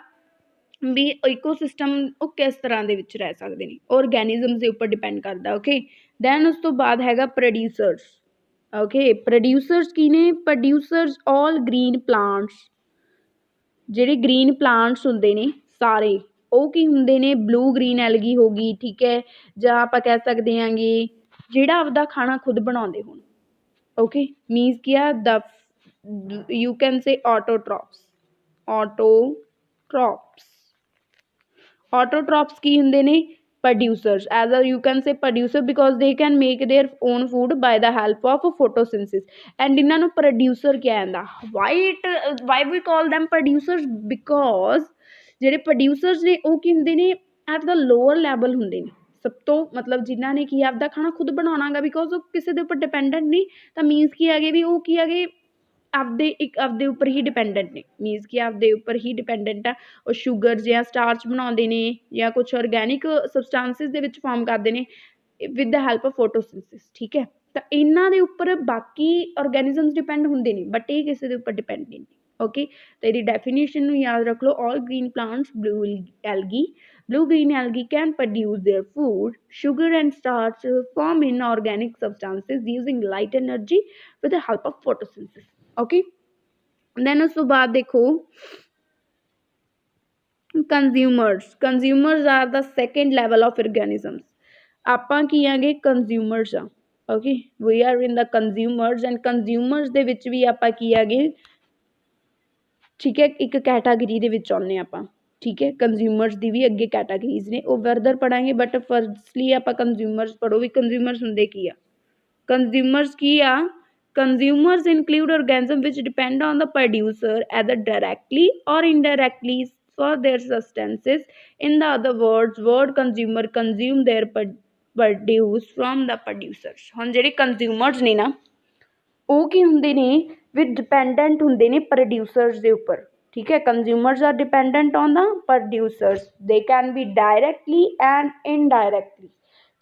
ਵੀ ਈਕੋਸਿਸਟਮ ਉਹ ਕਿਸ ਤਰ੍ਹਾਂ ਦੇ ਵਿੱਚ ਰਹਿ ਸਕਦੇ ਨੇ, ਔਰਗੈਨਿਜ਼ਮਸ ਦੇ ਉੱਪਰ ਡਿਪੈਂਡ ਕਰਦਾ। ਓਕੇ, ਦੈਨ ਉਸ ਤੋਂ ਬਾਅਦ ਹੈਗਾ ਪ੍ਰੋਡਿਊਸਰਸ। ਓਕੇ, ਪ੍ਰੋਡਿਊਸਰਸ ਕੀ ਨੇ? ਪ੍ਰੋਡਿਊਸਰਸ ਆਲ ਗ੍ਰੀਨ ਪਲਾਂਟਸ, ਜਿਹੜੇ ਗ੍ਰੀਨ ਪਲਾਂਟਸ ਹੁੰਦੇ ਨੇ ਸਾਰੇ ਉਹ ਕੀ ਹੁੰਦੇ ਨੇ? ਬਲੂ ਗ੍ਰੀਨ ਐਲਗੀ ਹੋ ਗਈ, ਠੀਕ ਹੈ, ਜਾਂ ਆਪਾਂ ਕਹਿ ਸਕਦੇ ਹਾਂਗੇ ਜਿਹੜਾ ਆਪਦਾ ਖਾਣਾ ਖੁਦ ਬਣਾਉਂਦੇ ਹੋਣ। ਓਕੇ, ਮੀਨਸ ਕੀ ਆ, ਦ ਯੂ ਕੈਨ ਸੇ ਆਟੋਟ੍ਰੋਪਸ। ਆਟੋਟ੍ਰੋਪਸ ਕੀ ਹੁੰਦੇ ਨੇ? Producers. As a you can say producer because they can make their own food by the help of photosynthesis, and ਇਹਨਾਂ ਨੂੰ ਪ੍ਰੋਡਿਊਸਰ ਕਿਹਾ ਜਾਂਦਾ। Why we call them producers? Because ਜਿਹੜੇ ਪ੍ਰੋਡਿਊਸਰਸ ਨੇ ਉਹ ਕੀ ਹੁੰਦੇ ਨੇ? ਐਟ ਦਾ ਲੋਅਰ ਲੈਵਲ ਹੁੰਦੇ ਨੇ, ਸਭ ਤੋਂ ਮਤਲਬ ਜਿਨ੍ਹਾਂ ਨੇ ਕੀ ਆਪਦਾ ਖਾਣਾ ਖੁਦ ਬਣਾਉਣਾ ਗਾ, ਬਿਕੋਜ਼ ਉਹ ਕਿਸੇ ਦੇ ਉੱਪਰ ਡਿਪੈਂਡੈਂਟ ਨਹੀਂ, ਤਾਂ ਮੀਨਸ ਕੀ ਹੈਗੇ ਵੀ ਉਹ ਕੀ ਹੈਗੇ ਆਪਦੇ ਉੱਪਰ ਹੀ ਡਿਪੈਂਡੈਂਟ ਨੇ। ਮੀਨਸ ਕਿ ਆਪਦੇ ਉੱਪਰ ਹੀ ਡਿਪੈਂਡੈਂਟ ਆ। ਉਹ ਸ਼ੂਗਰ ਜਾਂ ਸਟਾਰਚ ਬਣਾਉਂਦੇ ਨੇ ਜਾਂ ਕੁਛ ਔਰਗੈਨਿਕ ਸਬਸਟੈਂਸਿਸ ਦੇ ਵਿੱਚ ਫਾਰਮ ਕਰਦੇ ਨੇ ਵਿਦ ਦਾ ਹੈਲਪ ਆਫ ਫੋਟੋਸਿੰਥਸਿਸ। ਠੀਕ ਹੈ, ਤਾਂ ਇਹਨਾਂ ਦੇ ਉੱਪਰ ਬਾਕੀ ਔਰਗੈਨਿਜ਼ਮਸ ਡਿਪੈਂਡ ਹੁੰਦੇ ਨੇ, ਬਟ ਇਹ ਕਿਸੇ ਦੇ ਉੱਪਰ ਡਿਪੈਂਡ ਨਹੀਂ। ਓਕੇ, ਤਾਂ ਇਹਦੀ ਡੈਫੀਨੇਸ਼ਨ ਨੂੰ ਯਾਦ ਰੱਖ ਲਓ। All green plants, blue green algae can produce their food, sugar and starch form inorganic substances using light energy with the help of photosynthesis। Okay, then ਉਸ ਤੋਂ ਬਾਅਦ ਦੇਖੋ consumers are the second level of organisms। ਆਪਾਂ ਕੀ ਆਂਗੇ? Consumers ਆ। Okay, we are in the consumers, and consumers ਦੇ ਵਿੱਚ ਵੀ ਆਪਾਂ ਕੀ ਆਗੇ, ਠੀਕ ਹੈ, ਇੱਕ ਕੈਟਾਗਰੀ ਦੇ ਵਿੱਚ ਆਉਂਦੇ ਆਪਾਂ। ਠੀਕ ਹੈ, ਕੰਜ਼ਿਊਮਰਸ ਦੀ ਵੀ ਅੱਗੇ ਕੈਟਾਗਰੀਜ਼ ਨੇ, ਉਹ ਫਰਦਰ ਪੜਾਂਗੇ, ਬਟ ਫਰਸਟਲੀ ਆਪਾਂ ਕੰਜ਼ਿਊਮਰਸ ਪੜ੍ਹੋ ਵੀ ਕੰਜ਼ਿਊਮਰਸ ਹੁੰਦੇ ਕੀ ਆ। ਕੰਜ਼ਿਊਮਰਸ ਕੀ ਆ? Consumers include organisms which depend on the producer either directly or indirectly for their sustenance। In the other words, word consumer consume their produce from the producers। ਹੁਣ ਜਿਹੜੇ consumers ਨੇ ਨਾ ਉਹ ਕੀ ਹੁੰਦੇ ਨੇ? ਵੀ ਡਿਪੈਂਡੈਂਟ ਹੁੰਦੇ ਨੇ ਪ੍ਰੋਡਿਊਸਰਸ ਦੇ ਉੱਪਰ। ਠੀਕ ਹੈ, consumers are dependent on the producers. They can be directly and indirectly.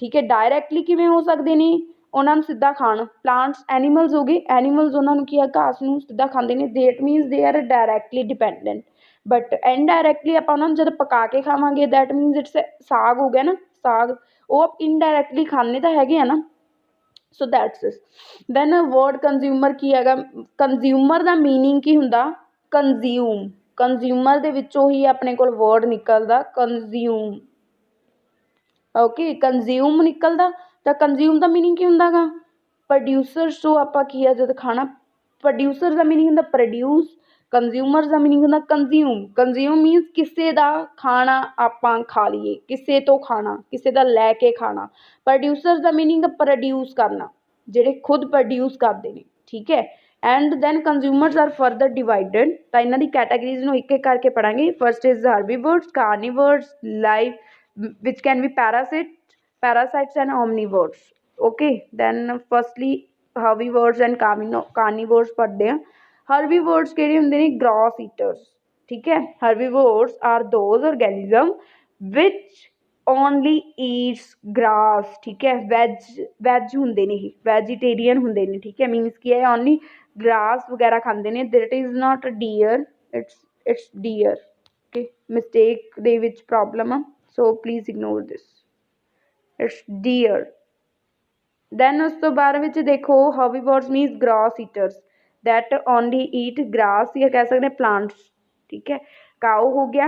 ਠੀਕ ਹੈ, ਡਾਇਰੈਕਟਲੀ ਕਿਵੇਂ ਹੋ ਸਕਦੇ ਨੇ? ਉਹਨਾਂ ਨੂੰ ਸਿੱਧਾ ਖਾਣ, ਪਲਾਂਟਸ ਐਨੀਮਲਸ ਹੋ ਗਏ, ਐਨੀਮਲਸ ਉਹਨਾਂ ਨੂੰ ਕੀ ਆ, ਘਾਸ ਨੂੰ ਸਿੱਧਾ ਖਾਂਦੇ ਨੇ, that means they are directly dependent. But indirectly आप उन्होंने जब पका के खावांगे दैट मीनस इट्स साग हो गया ना, साग वो आप इनडायरैक्टली खाने तो हैगे है ना। So that's it. Then word consumer की हैगा, कंज्यूमर का मीनिंग की हुंदा कंज्यूम, कंज्यूमर दे विचों ही अपने कोल वर्ड निकलदा कंज्यूम। ओके कंज्यूम निकलदा तो कंज्यूम का मीनिंग की हुंदा गा प्रोड्यूसर्स जो आपां की है जब खाना, प्रोड्यूसर का मीनिंग हुंदा प्रोड्यूस, कंज्यूमर का मीनिंग हुंदा कंज्यूम। कंज्यूम मीनस किसी का खाना आपां खा लीए, किसी तो खाना, किसी का लैके खाना। प्रोड्यूसर का मीनिंग प्रोड्यूस करना, ਜਿਹੜੇ खुद प्रोड्यूस करते हैं, ठीक है। And then consumers are further divided, तो इन्हों की कैटेगरीज में एक एक करके पढ़ांगे। First is herbivores, carnivores, live which can be parasites and omnivores, okay। then firstly herbivores and carnivores पढ़ते हैं। herbivores ਕਿਹੜੇ ਹੁੰਦੇ ਨੇ, grass eaters, ठीक है। herbivores are those organism which only eats grass, ठीक है। ਵੈਜ ਹੁੰਦੇ ਨੇ, ਵੈਜੀਟੇਰੀਅਨ ਹੁੰਦੇ ਨੇ, ठीक है। मीनस ਕੀ ਹੈ only grass वगैरह ਖਾਂਦੇ ਨੇ। that is not deer, it's deer, okay। mistake ਦੇ ਵਿੱਚ problem ਆ, so please ignore this, it's deer। then ਉਸ ਤੋਂ ਬਾਅਦ ਵਿੱਚ ਦੇਖੋ herbivores means grass eaters that only eat grass या कह सकते हैं plants, ठीक है। cow हो गया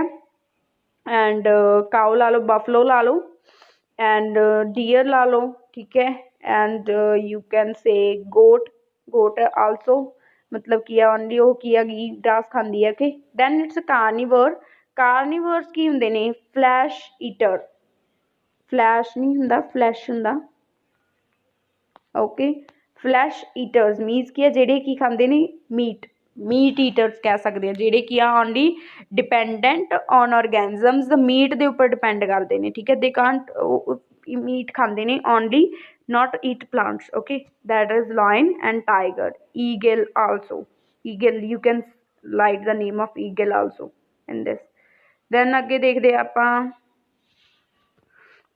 एंड cow ला लो, buffalo ला लो एंड deer ला लो, ठीक है। And you can say goat also, मतलब की ओनली वो की हैगी ग्रास खांदी है, ओके। then it's carnivores की हुंदे ने flesh eater, फ्लैश नहीं हुंदा फ्लैश हुंदा, ओके। फ्लैश ईटर्स मीनस की है जेडे की खांदे ने मीट ईटर्स कह सकते हैं, जेडे की only dependent on organisms, meat के उपर डिपेंड करते हैं, ठीक है। दे कांट मीट खांदे ने only, not eat plants, okay. That is lion and tiger, eagle also, eagle you can light the name of eagle also in this. Then अगे देखते आपां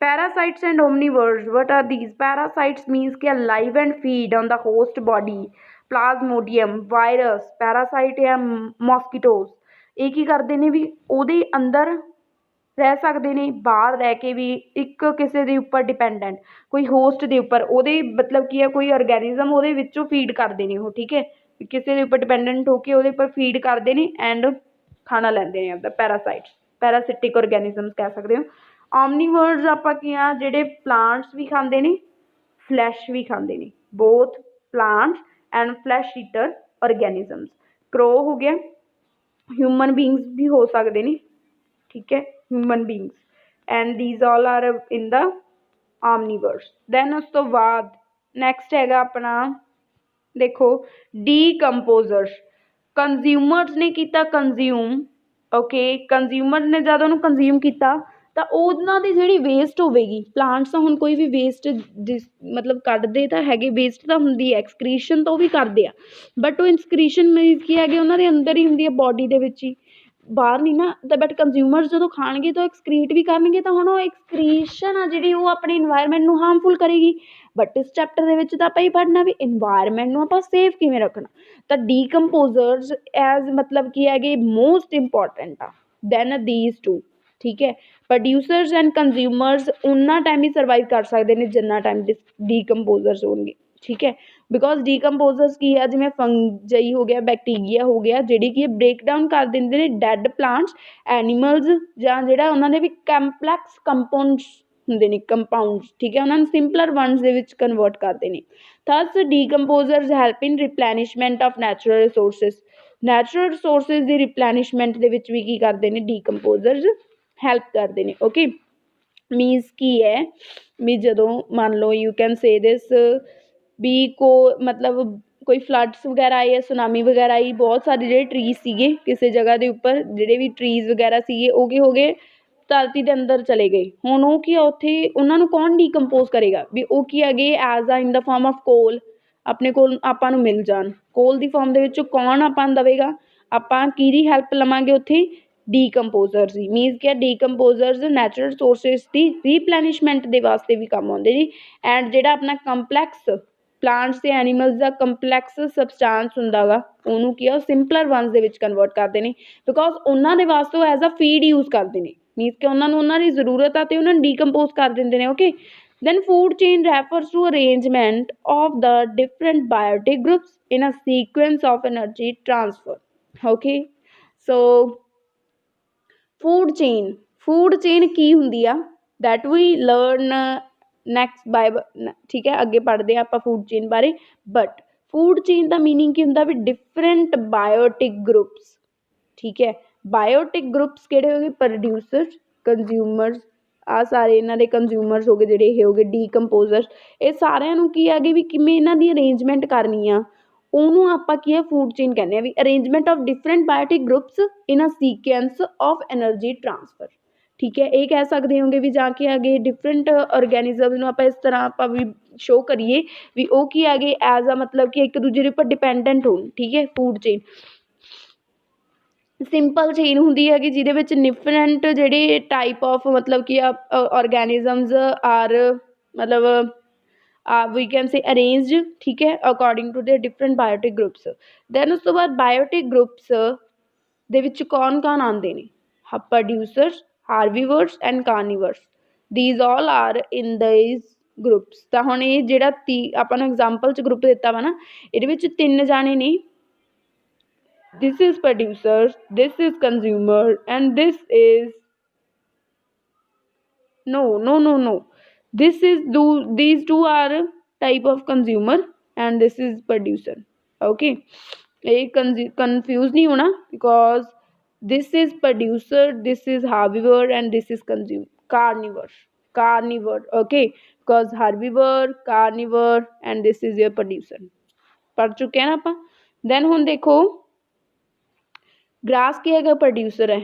parasites and omnivores, what are these? Parasites means कि live and feed on the host body, plasmodium, virus, parasite या mosquitoes, ਇਹ ਕੀ ਕਰਦੇ ਨੇ ਵੀ ਉਹਦੇ ਅੰਦਰ ਰਹਿ ਸਕਦੇ ਨੇ, ਬਾਹਰ ਰਹਿ ਕੇ ਵੀ ਇੱਕ ਕਿਸੇ ਦੇ ਉੱਪਰ ਡਿਪੈਂਡੈਂਟ, ਕੋਈ ਹੋਸਟ ਦੇ ਉੱਪਰ, ਉਹਦੇ ਮਤਲਬ ਕੀ ਹੈ ਕੋਈ ਆਰਗੈਨਿਜ਼ਮ ਉਹਦੇ ਵਿੱਚੋਂ ਫੀਡ ਕਰਦੇ ਨੇ ਉਹ, ਠੀਕ ਹੈ। ਕਿਸੇ ਦੇ ਉੱਪਰ ਡਿਪੈਂਡੈਂਟ ਹੋ ਕੇ ਉਹਦੇ ਉੱਪਰ ਫੀਡ ਕਰਦੇ ਨੇ ਐਂਡ ਖਾਣਾ ਲੈਂਦੇ ਨੇ ਆਪਦਾ, ਪੈਰਾਸਾਈਟਸ, ਪੈਰਾਸਿਟਿਕ ਆਰਗੈਨਿਜ਼ਮਸ ਕਹਿ ਸਕਦੇ ਹੋ। omnivores ਆਪਾਂ ਕੀ ਆ, ਜਿਹੜੇ ਪਲਾਂਟਸ ਵੀ ਖਾਂਦੇ ਨੇ ਫਲੈਸ਼ ਵੀ ਖਾਂਦੇ ਨੇ, both plants and flesh eater organisms। crow ਹੋ ਗਿਆ, ਹਿਊਮਨ ਬੀਂਗਸ ਵੀ ਹੋ ਸਕਦੇ ਨੇ, ठीक है, human beings and these all are in the omnivores। Then उस तो बाद नैक्सट हैगा अपना देखो डीकंपोजर्स, कंज्यूमर्स ने किया कंज्यूम, ओके। कंज्यूमर ने जब उन्होंने कंज्यूम किया तो उन्होंने जी वेस्ट होगी, प्लांट्स तो हम कोई भी वेस्ट मतलब कटते तो है, वेस्ट तो होंगी एक्सक्रीशन तो भी करते हैं, बट वो इंसक्रीशन मीनस की है उन्होंने अंदर ही होंगी बॉडी के ही, बाहर नहीं ना। तो बट कंज्यूमर्स जो खाएंगे तो एक्सक्रीट भी करनगे, तो हम एक्सक्रीशन आ जी वो अपने इन्वायरमेंट को हार्मफुल करेगी। बट इस चैप्टर के आप ही पढ़ना भी इन्वायरमेंट को आप सेफ किमें रखना, तो डीकंपोजर्स एज मतलब की है मोस्ट इंपॉर्टेंट आ दैन दीज टू, ठीक है। प्रोड्यूसर्स एंड कंज्यूमर्स उन्ना टाइम ही सर्वाइव कर सकते हैं जिन्ना टाइम डीकंपोजर्स होंगे, ठीक है। बिकॉज डीकंपोजर्स की है जिमें फंगई हो गया, बैक्टीरिया हो गया, जी कि ब्रेक डाउन कर देंगे ने डैड प्लांट्स, एनीमल्स जां जिहड़ा उन्होंने भी कंपलैक्स कंपाउंड्स होंगे ने, कंपाउंड्स, ठीक है, उन्होंने सिंपलर वनस दे विच कन्वर्ट करते हैं। Thus decomposers help in replenishment of natural resources की रिप्लैनिशमेंट दे विच भी की करते हैं डीकंपोजर्स, हैल्प करते हैं, ओके। मीनस की है भी जो मान लो यू कैन से दिस भी को मतलब कोई फ्लड्स वगैरह आए, सुनामी वगैरह आई, बहुत सारे जो ट्रीज सीगे किसी जगह के उपर, जोड़े भी ट्रीज वगैरह सीगे वो की हो गए धरती के अंदर चले गए, हुण वो की उत्थे उन्होंने कौन डीकंपोज करेगा भी वो की है एज आ in the form of coal, अपने कोल आपां नूं मिल जाण, कोल की फॉर्म के कौन आपां देवेगा, आपां किहदी हैल्प लवांगे उत्थे, डीकंपोजर्स ही। मीनस क्या डीकंपोजर्स नैचुरल रिसोर्सिस की रिप्लैनिशमेंट के वास्ते भी काम आउंदे ने, एंड जिहड़ा अपना कंपलैक्स ਪਲਾਂਟਸ ਤੇ ਐਨੀਮਲਸ ਦਾ ਕੰਪਲੈਕਸ ਸਬਸਟੈਂਸ ਹੁੰਦਾ ਗਾ ਉਹਨੂੰ ਕੀ ਆ ਸਿੰਪਲਰ ਵਨਸ ਦੇ ਵਿੱਚ ਕਨਵਰਟ ਕਰਦੇ ਨੇ ਬਿਕੋਜ਼ ਉਹਨਾਂ ਦੇ ਵਾਸਤੇ ਉਹ ਐਜ਼ ਅ ਫੀਡ ਯੂਜ਼ ਕਰਦੇ ਨੇ ਮੀਨਸ ਕਿ ਉਹਨਾਂ ਨੂੰ ਉਹਨਾਂ ਦੀ ਜ਼ਰੂਰਤ ਆ ਤੇ ਉਹਨਾਂ ਨੂੰ ਡੀਕੰਪੋਜ਼ ਕਰ ਦਿੰਦੇ ਨੇ okay then food chain refers to arrangement of the different biotic groups in a sequence of energy transfer okay so food chain ਕੀ ਹੁੰਦੀ ਆ that we learn next by ਠੀਕ ਹੈ ਅੱਗੇ ਪੜ੍ਹਦੇ ਆ ਆਪਾਂ food chain ਬਾਰੇ but food chain the meaning ਕੀ ਹੁੰਦਾ ਵੀ different biotic groups ਠੀਕ ਹੈ biotic groups ਕਿਹੜੇ ਹੋ ਗਏ producers consumers ਆ ਸਾਰੇ ਇਹਨਾਂ ਦੇ ਕੰਜ਼ਿਊਮਰਸ ਹੋ ਗਏ ਜਿਹੜੇ ਇਹ ਹੋ ਗਏ ਡੀਕੰਪੋਜ਼ਰਸ ਇਹ ਸਾਰਿਆਂ ਨੂੰ ਕੀ ਹੈਗੇ ਵੀ ਕਿਵੇਂ ਇਹਨਾਂ ਦੀ ਅਰੇਂਜਮੈਂਟ ਕਰਨੀ ਆ ਉਹਨੂੰ ਆਪਾਂ ਕੀ ਹੈ ਫੂਡ ਚੇਨ ਕਹਿੰਦੇ ਆ ਵੀ arrangement of different biotic groups in a sequence of energy transfer ਠੀਕ ਹੈ ਇਹ ਕਹਿ ਸਕਦੇ ਹੋਗੇ ਵੀ ਜਾ ਕੇ ਅੱਗੇ ਡਿਫਰੈਂਟ ਆਰਗੈਨਿਜ਼ਮ ਨੂੰ ਆਪਾਂ ਇਸ ਤਰ੍ਹਾਂ ਆਪਾਂ ਵੀ ਸ਼ੋਅ ਕਰੀਏ ਵੀ ਉਹ ਕੀ ਹੈਗੇ ਐਜ਼ ਆ ਮਤਲਬ ਕਿ ਇੱਕ ਦੂਜੇ ਦੇ ਉੱਪਰ ਡਿਪੈਂਡੈਂਟ ਹੋਣ ਠੀਕ ਹੈ ਫੂਡ ਚੇਨ ਸਿੰਪਲ ਚੇਨ ਹੁੰਦੀ ਹੈਗੀ ਜਿਹਦੇ ਵਿੱਚ ਡਿਫਰੈਂਟ ਜਿਹੜੇ ਟਾਈਪ ਆਫ ਮਤਲਬ ਕਿ ਆਰਗੈਨਿਜ਼ਮਸ ਆਰ ਮਤਲਬ we can say arranged ਠੀਕ ਹੈ ਅਕੋਰਡਿੰਗ ਟੂ ਦੇ ਡਿਫਰੈਂਟ ਬਾਇਓਟਿਕ ਗਰੁੱਪਸ ਦੈਨ ਉਸ ਤੋਂ ਬਾਅਦ ਬਾਇਓਟਿਕ ਗਰੁੱਪਸ ਦੇ ਵਿੱਚ ਕੌਣ ਆਉਂਦੇ ਨੇ producers herbivores and carnivores these all are in these groups ਤਾਂ ਹੁਣ ਇਹ ਜਿਹੜਾ ਆਪਾਂ ਨੂੰ ਐਗਜ਼ਾਮਪਲ 'ਚ ਗਰੁੱਪ ਦਿੱਤਾ ਵਾ ਨਾ ਇਹਦੇ ਵਿੱਚ 3 ਜਾਣੇ ਨੇ this is producers this is consumer and this is no these two are type of consumer and this is producer okay confused नहीं होना because this is producer this is herbivore and this is carnivore okay because herbivore carnivore and this is your producer पढ़ चुके हैं ना ਆਪਾਂ then ਹੁਣ देखो grass ਕੀ ਹੈਗਾ ਪ੍ਰੋਡਿਊਸਰ ਹੈ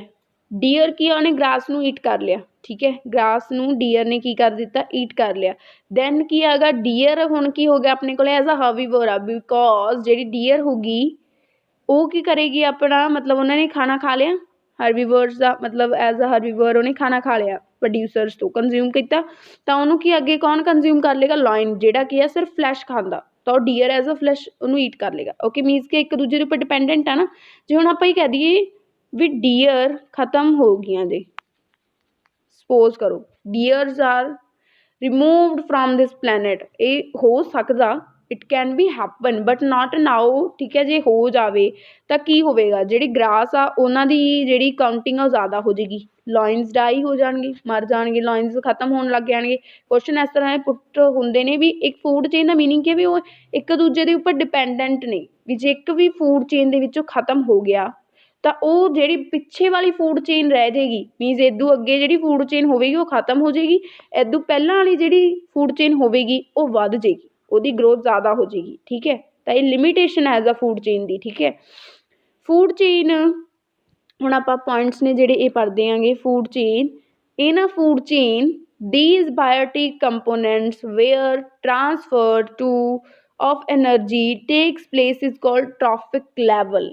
ਡੀਅਰ ਕੀ ਉਹਨੇ ਗ੍ਰਾਸ ਨੂੰ ਈਟ ਕਰ ਲਿਆ ਠੀਕ ਹੈ ਗ੍ਰਾਸ ਨੂੰ ਡੀਅਰ ਨੇ ਕੀ ਕਰ ਦਿੱਤਾ ਈਟ ਕਰ ਲਿਆ ਦੈਨ ਕੀ ਹੈਗਾ ਡੀਅਰ ਹੁਣ ਕੀ ਹੋ ਗਿਆ ਆਪਣੇ ਕੋਲ ਐਜ਼ ਅ ਹਰਬੀਵੋਰ ਆ ਬਿਕੋਜ਼ ਜਿਹੜੀ ਡੀਅਰ ਹੋਗੀ ਉਹ ਕੀ ਕਰੇਗੀ ਆਪਣਾ ਮਤਲਬ ਉਹਨਾਂ ਨੇ ਖਾਣਾ ਖਾ ਲਿਆ ਹਰਬੀਵੋਰਸ ਦਾ ਮਤਲਬ ਐਜ਼ ਅ ਹਰਬੀਵੋਰ ਉਹਨੇ ਖਾਣਾ ਖਾ ਲਿਆ ਪ੍ਰੋਡਿਊਸਰਸ ਤੋਂ ਕੰਜ਼ਿਊਮ ਕੀਤਾ ਤਾਂ ਉਹਨੂੰ ਕੀ ਅੱਗੇ ਕੌਣ ਕੰਜ਼ਿਊਮ ਕਰ ਲੇਗਾ ਲਾਇਨ ਜਿਹੜਾ ਕੀ ਹੈ ਸਿਰਫ ਫਲੈਸ਼ ਖਾਂਦਾ ਤਾਂ ਉਹ ਡੀਅਰ ਐਜ਼ ਅ ਫਲੈਸ਼ ਉਹਨੂੰ ਈਟ ਕਰ ਲੇਗਾ ਓਕੇ ਮੀਨਸ ਕਿ ਇੱਕ ਦੂਜੇ ਦੇ ਉੱਪਰ ਡਿਪੈਂਡੈਂਟ ਆ ਨਾ ਜੇ ਹੁਣ ਆਪਾਂ ਹੀ ਕਹਿ ਦਈਏ ਵੀ ਡੀਅਰ ਖਤਮ ਹੋ ਗਈਆਂ ਜੇ ਸਪੋਜ਼ ਕਰੋ deers are removed from this planet ਇਹ ਹੋ ਸਕਦਾ it can be happen but not now ਠੀਕ ਹੈ ਜੇ ਹੋ ਜਾਵੇ ਤਾਂ ਕੀ ਹੋਵੇਗਾ ਜਿਹੜੀ ਗ੍ਰਾਸ ਆ ਉਹਨਾਂ ਦੀ ਜਿਹੜੀ ਕਾਊਂਟਿੰਗ ਆ ਜ਼ਿਆਦਾ ਹੋ ਜਾਏਗੀ ਲਾਇਨਸ ਡਾਈ ਹੋ ਜਾਣਗੇ ਮਰ ਜਾਣਗੇ ਲਾਇਨਸ ਖਤਮ ਹੋਣ ਲੱਗ ਜਾਣਗੇ ਕੁਐਸਚਨ ਇਸ ਤਰ੍ਹਾਂ ਦੇ ਪੁੱਟ ਹੁੰਦੇ ਨੇ ਵੀ ਇੱਕ ਫੂਡ ਚੇਨ ਦਾ ਮੀਨਿੰਗ ਕੀ ਵੀ ਉਹ ਇੱਕ ਦੂਜੇ ਦੇ ਉੱਪਰ ਡਿਪੈਂਡੈਂਟ ਨੇ ਵੀ ਜੇ ਇੱਕ ਵੀ ਫੂਡ ਚੇਨ ਦੇ ਵਿੱਚੋਂ ਖਤਮ ਹੋ ਗਿਆ ਤਾਂ ਉਹ ਜਿਹੜੀ ਪਿੱਛੇ ਵਾਲੀ ਫੂਡ ਚੇਨ ਰਹਿ ਜਾਏਗੀ ਮੀਨਸ ਇਦੋਂ ਅੱਗੇ ਜਿਹੜੀ ਫੂਡ ਚੇਨ ਹੋਵੇਗੀ ਉਹ ਖਤਮ ਹੋ ਜਾਏਗੀ ਇਦੋਂ ਪਹਿਲਾਂ ਵਾਲੀ ਜਿਹੜੀ ਫੂਡ ਚੇਨ ਹੋਵੇਗੀ ਉਹ ਵੱਧ ਜਾਏਗੀ ਉਹਦੀ ਗਰੋਥ ਜ਼ਿਆਦਾ ਹੋ ਜਾਏਗੀ ਠੀਕ ਹੈ ਤਾਂ ਇਹ ਲਿਮਿਟੇਸ਼ਨ ਹੈ ਐਜ਼ ਅ ਫੂਡ ਚੇਨ ਦੀ ਠੀਕ ਹੈ ਫੂਡ ਚੇਨ ਹੁਣ ਆਪਾਂ ਪੁਆਇੰਟਸ ਨੇ ਜਿਹੜੇ ਇਹ ਪੜ੍ਹਦੇ ਆਂਗੇ food chain in a food chain these biotic components where transfer to of energy takes place is called trophic level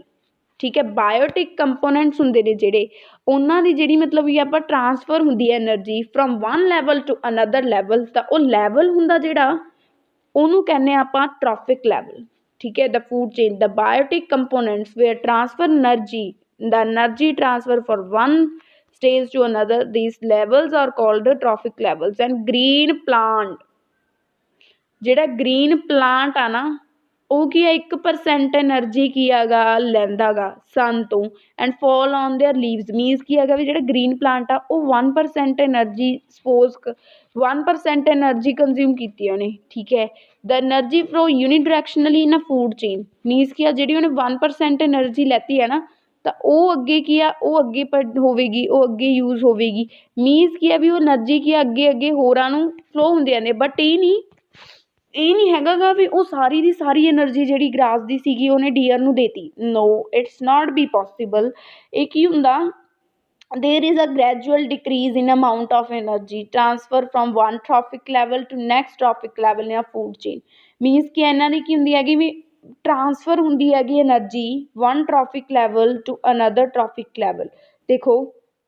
ਠੀਕ ਹੈ ਬਾਇਓਟਿਕ ਕੰਪੋਨੈਂਟਸ ਹੁੰਦੇ ਨੇ ਜਿਹੜੇ ਉਹਨਾਂ ਦੀ ਜਿਹੜੀ ਮਤਲਬ ਵੀ ਆਪਾਂ ਟਰਾਂਸਫਰ ਹੁੰਦੀ ਹੈ energy from one level to another level ਤਾਂ ਉਹ ਲੈਵਲ ਹੁੰਦਾ ਜਿਹੜਾ ਉਹਨੂੰ ਕਹਿੰਦੇ ਆਪਾਂ ਟ੍ਰੋਫਿਕ ਲੈਵਲ ਠੀਕ ਹੈ the food chain the biotic components where transfer energy the energy transfer for one stage to another these levels are called trophic levels and green plant ਜਿਹੜਾ green plant ਆ ਨਾ ਉਹ ਕੀ ਹੈ 1% ਐਨਰਜੀ ਕੀ ਹੈਗਾ ਲੈਂਦਾ ਗਾ ਸਨ ਤੋਂ and fall on their leaves means ਕੀ ਹੈਗਾ ਵੀ ਜਿਹੜਾ ਗ੍ਰੀਨ ਪਲਾਂਟ ਆ ਉਹ 1% ਐਨਰਜੀ ਸਪੋਜ਼ 1% ਐਨਰਜੀ ਕੰਜ਼ਿਊਮ ਕੀਤੀ ਉਹਨੇ ਠੀਕ ਹੈ ਦ energy flow ਯੂਨੀਡਾਇਰੈਕਸ਼ਨਲੀ in a food chain means ਕੀ ਆ ਜਿਹੜੀ ਉਹਨੇ 1% ਐਨਰਜੀ ਲੈਤੀ ਹੈ ਨਾ ਤਾਂ ਉਹ ਅੱਗੇ ਕੀ ਆ ਉਹ ਅੱਗੇ ਹੋਵੇਗੀ ਉਹ ਅੱਗੇ ਯੂਜ਼ ਹੋਵੇਗੀ ਮੀਨਸ ਕੀ ਆ ਵੀ ਉਹ ਐਨਰਜੀ ਕੀ ਆ ਅੱਗੇ ਹੋਰਾਂ ਨੂੰ ਫਲੋ ਹੁੰਦੇ ਜਾਂਦੇ ਬਟ ਇਹ ਨਹੀਂ ਹੈਗਾ ਗਾ ਵੀ ਉਹ ਸਾਰੀ ਦੀ ਸਾਰੀ ਐਨਰਜੀ ਜਿਹੜੀ ਗ੍ਰਾਸ ਦੀ ਸੀਗੀ ਉਹਨੇ ਡੀਅਰ ਨੂੰ ਦੇਤੀ ਨੋ ਇਟਸ ਨਾਟ ਬੀ ਪੋਸੀਬਲ ਇਹ ਕੀ ਹੁੰਦਾ there is a gradual decrease in amount of energy transfer from one trophic level to next trophic level in a food chain means ਕਿ ਇਹਨਾਂ ਦੀ ਕੀ ਹੁੰਦੀ ਹੈਗੀ ਵੀ ਟ੍ਰਾਂਸਫਰ ਹੁੰਦੀ ਹੈਗੀ energy one trophic level to another trophic level ਦੇਖੋ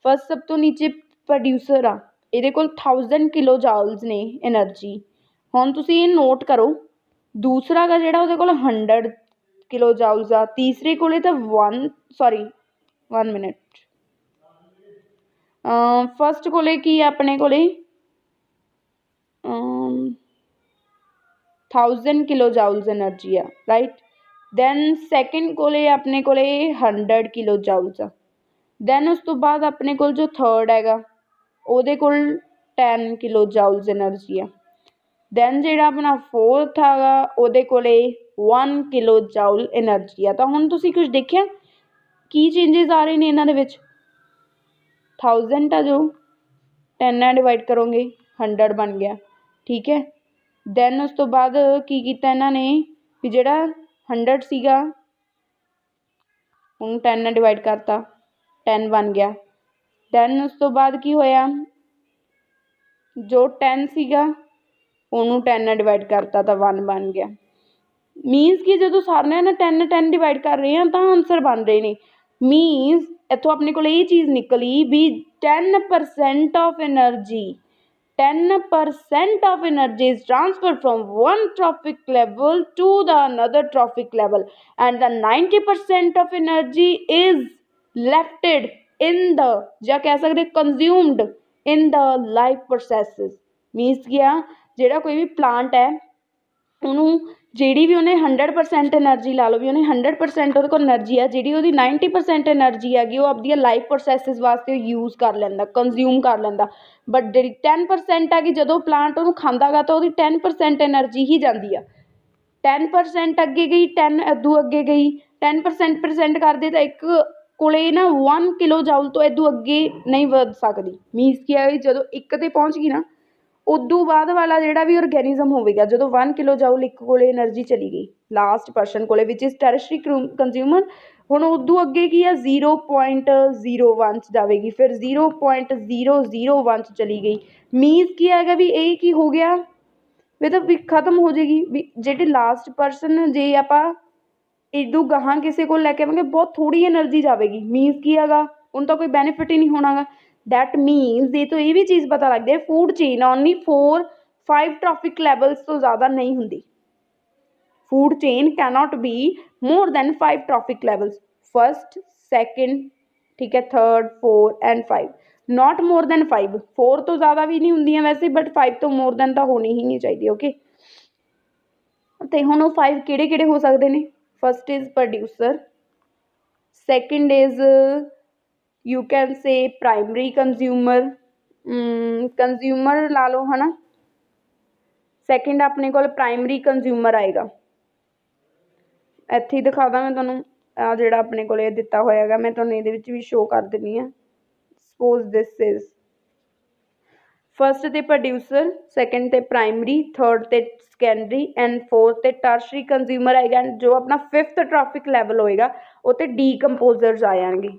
first ਸਭ ਤੋਂ ਨੀਚੇ ਪ੍ਰੋਡਿਊਸਰ ਆ ਇਹਦੇ ਕੋਲ 1000 ਕਿਲੋ ਜਾਊਲਸ ਨੇ ਐਨਰਜੀ ਹੁਣ ਤੁਸੀਂ ਇਹ ਨੋਟ ਕਰੋ दूसरा गा जिहड़ा उहदे कोल 100 किलो जाउल्स आ, तीसरे कोले तो 1 मिनट, फस्ट कोले की अपने कोले 1000 किलो जाउल्स एनर्जी आ, राइट। दैन सैकेंड कोले अपने कोले 100 किलो जाउल्स आ। दैन उस तो बाद अपने कोल जो थर्ड हैगा ਉਹਦੇ ਕੋਲ 10 किलो जाउल्स एनर्जी आ। दैन ਜਿਹੜਾ अपना फोर्थ ਹੈਗਾ ਉਹਦੇ ਕੋਲੇ 1 किलो जाउल एनर्जी ਆ। ਤਾਂ ਹੁਣ ਤੁਸੀਂ ਕੁਝ ਦੇਖਿਆ ਕੀ ਚੇਂजेस ਆ ਰਹੇ ਨੇ ਇਹਨਾਂ ਦੇ ਵਿੱਚ। 1000 ਆ ਜੋ 10 ਨਾਲ डिवाइड करोगे 100 बन गया, ठीक है। दैन उस तो बाद की ਕੀਤਾ ਇਹਨਾਂ ਨੇ ਵੀ ਜਿਹੜਾ 100 ਸੀਗਾ ਉਹਨੂੰ 10 ਨਾਲ डिवाइड करता, 10 बन गया। दैन उस तो बाद की होया जो 10 ਸੀਗਾ ਉਹਨੂੰ 10 ਨਾਲ डिवाइड करता ਤਾਂ 1 बन गया। मीनस कि जो सारे ना 10 डिवाइड कर रहे हैं तो आंसर बन रहे हैं। मीनस इतों अपने को ये चीज़ निकली भी 10% of energy 10% of energy is transferred from one trophic level to the another trophic level, and the 90% of energy is left in the या कह सकते consumed in the life processes। मीनस क्या ਜਿਹੜਾ कोई भी plant है ਉਹਨੂੰ ਜਿਹੜੀ ਵੀ ਉਹਨੇ 100% એનર્ਜੀ ਲਾ ਲਓ ਵੀ ਉਹਨੇ 100% ਉਹਦੇ ਕੋਲ એનર્ਜੀ ਆ, ਜਿਹੜੀ ਉਹਦੀ 90% એનર્ਜੀ ਹੈਗੀ ਉਹ ਆਪਦੀਆਂ ਲਾਈਫ ਪ੍ਰੋਸੈਸਿਸ ਵਾਸਤੇ ਯੂਜ਼ ਕਰ ਲੈਂਦਾ, ਕੰਜ਼ਿਊਮ ਕਰ ਲੈਂਦਾ। ਬਟ ਜਿਹੜੀ 10% ਹੈਗੀ ਜਦੋਂ ਪਲਾਂਟ ਉਹਨੂੰ ਖਾਂਦਾ ਗਾ ਤਾਂ ਉਹਦੀ 10% એનર્ਜੀ ਹੀ ਜਾਂਦੀ ਆ। 10% ਅੱਗੇ ਗਈ, 10 ਇਦੋਂ ਅੱਗੇ ਗਈ, 10% ਕਰਦੇ ਤਾਂ ਇੱਕ ਕੋਲੇ ਨਾ 1 ਕਿਲੋ ਜਾਊਲ ਤੋਂ ਇਦੋਂ ਅੱਗੇ ਨਹੀਂ ਵਧ ਸਕਦੀ। ਮੀਨਸ ਕੀ ਹੈ ਜਦੋਂ ਇੱਕ 'ਤੇ ਪਹੁੰਚ ਗਈ ਨਾ ਉਦੋਂ ਬਾਅਦ ਵਾਲਾ ਜਿਹੜਾ ਵੀ ਔਰਗੈਨਿਜ਼ਮ ਹੋਵੇਗਾ ਜਦੋਂ 1 ਕਿਲੋ ਜਾਊਲ ਇੱਕ ਕੋਲੇ એનર્ਜੀ ਚਲੀ ਗਈ ਲਾਸਟ ਪਰਸਨ ਕੋਲੇ ਵਿਚ ਇਜ਼ ਟੈਰਸ਼ਰੀ ਕੰਜ਼ਿਊਮਰ, ਹੁਣ ਉਦੋਂ ਅੱਗੇ ਕੀ ਆ 0.01 'ਚ ਜਾਵੇਗੀ, ਫਿਰ 0.001 'ਚ ਚਲੀ ਗਈ। ਮੀਨਸ ਕੀ ਹੈਗਾ ਵੀ ਇਹ ਕੀ ਹੋ ਗਿਆ ਵੀ ਤਾਂ ਵੀ ਖਤਮ ਹੋ ਜਾਏਗੀ ਵੀ ਜਿਹੜੇ ਲਾਸਟ ਪਰਸਨ ਜੇ ਆਪਾਂ ਇਦੋਂ ਗਾਹਾਂ ਕਿਸੇ ਕੋਲ ਲੈ ਕੇ ਆਵਾਂਗੇ ਬਹੁਤ ਥੋੜ੍ਹੀ એનર્ਜੀ ਜਾਵੇਗੀ। ਮੀਨਸ ਕੀ ਹੈਗਾ ਉਹਨੂੰ ਤਾਂ ਕੋਈ ਬੈਨੀਫਿਟ ਹੀ ਨਹੀਂ ਹੋਣਾ ਗਾ। दैट मीन्स ये तो ये भी चीज़ पता लगती है food chain only 4-5 trophic levels तो ज़्यादा नहीं होंगी। Food chain cannot be more than 5 trophic levels, first second, ठीक है, third 4 and 5, not more than 5। 4 तो ज़्यादा भी नहीं होंगी वैसे बट 5 तो मोर दैन तो होनी ही नहीं चाहिए। ओके तो हुण 5 किहड़े किहड़े हो सकते हैं। First is producer, second is you can say primary consumer, consumer ला लो है ना। सैकेंड अपने को प्राइमरी कंज्यूमर आएगा, इत्थे दिखा दा मैं तुहानूं आ जिहड़ा अपने को दिता होएगा मैं तुहानूं इहदे विच भी शो कर दिंदी हां। सपोज दिस इज फर्स्ट ते प्रोड्यूसर, सैकेंड ते प्राइमरी, थर्ड ते सैकेंडरी एंड फोर्थ ते टर्शरी कंज्यूमर आएगा। एंड जो अपना 5th ट्रॉफिक लैवल होएगा वो ते डीकंपोजर्स आ जाएंगे।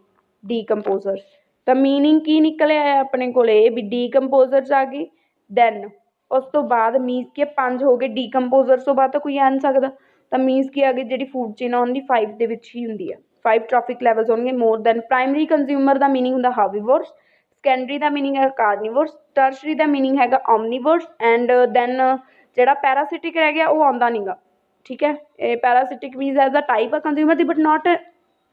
डीकंपोजर्स तो मीनिंग की निकल आया अपने को भी डीकंपोजर्स आ गए। दैन उस तो बाद मीनस के 5 हो गए डीकंपोजर्स तो बाद तो कोई आ नहीं सकता। तो मीनस की आ गई जी फूड चेन ओनली 5 के ही होंगी है। 5 ट्रॉफिक लैवल्स होंगे मोर दैन। प्राइमरी कंज्यूमर का मीनिंग होंगे हार्बीवोर्स, सैकेंडरी का मीनिंग है कार्निवोर्स, टर्शरी का मीनिंग है ओमनीवोर्स एंड दैन जो पैरासिटिक रह गया वो आता नहीं गा। ठीक है, parasitic means as a type of consumer दी बट नॉट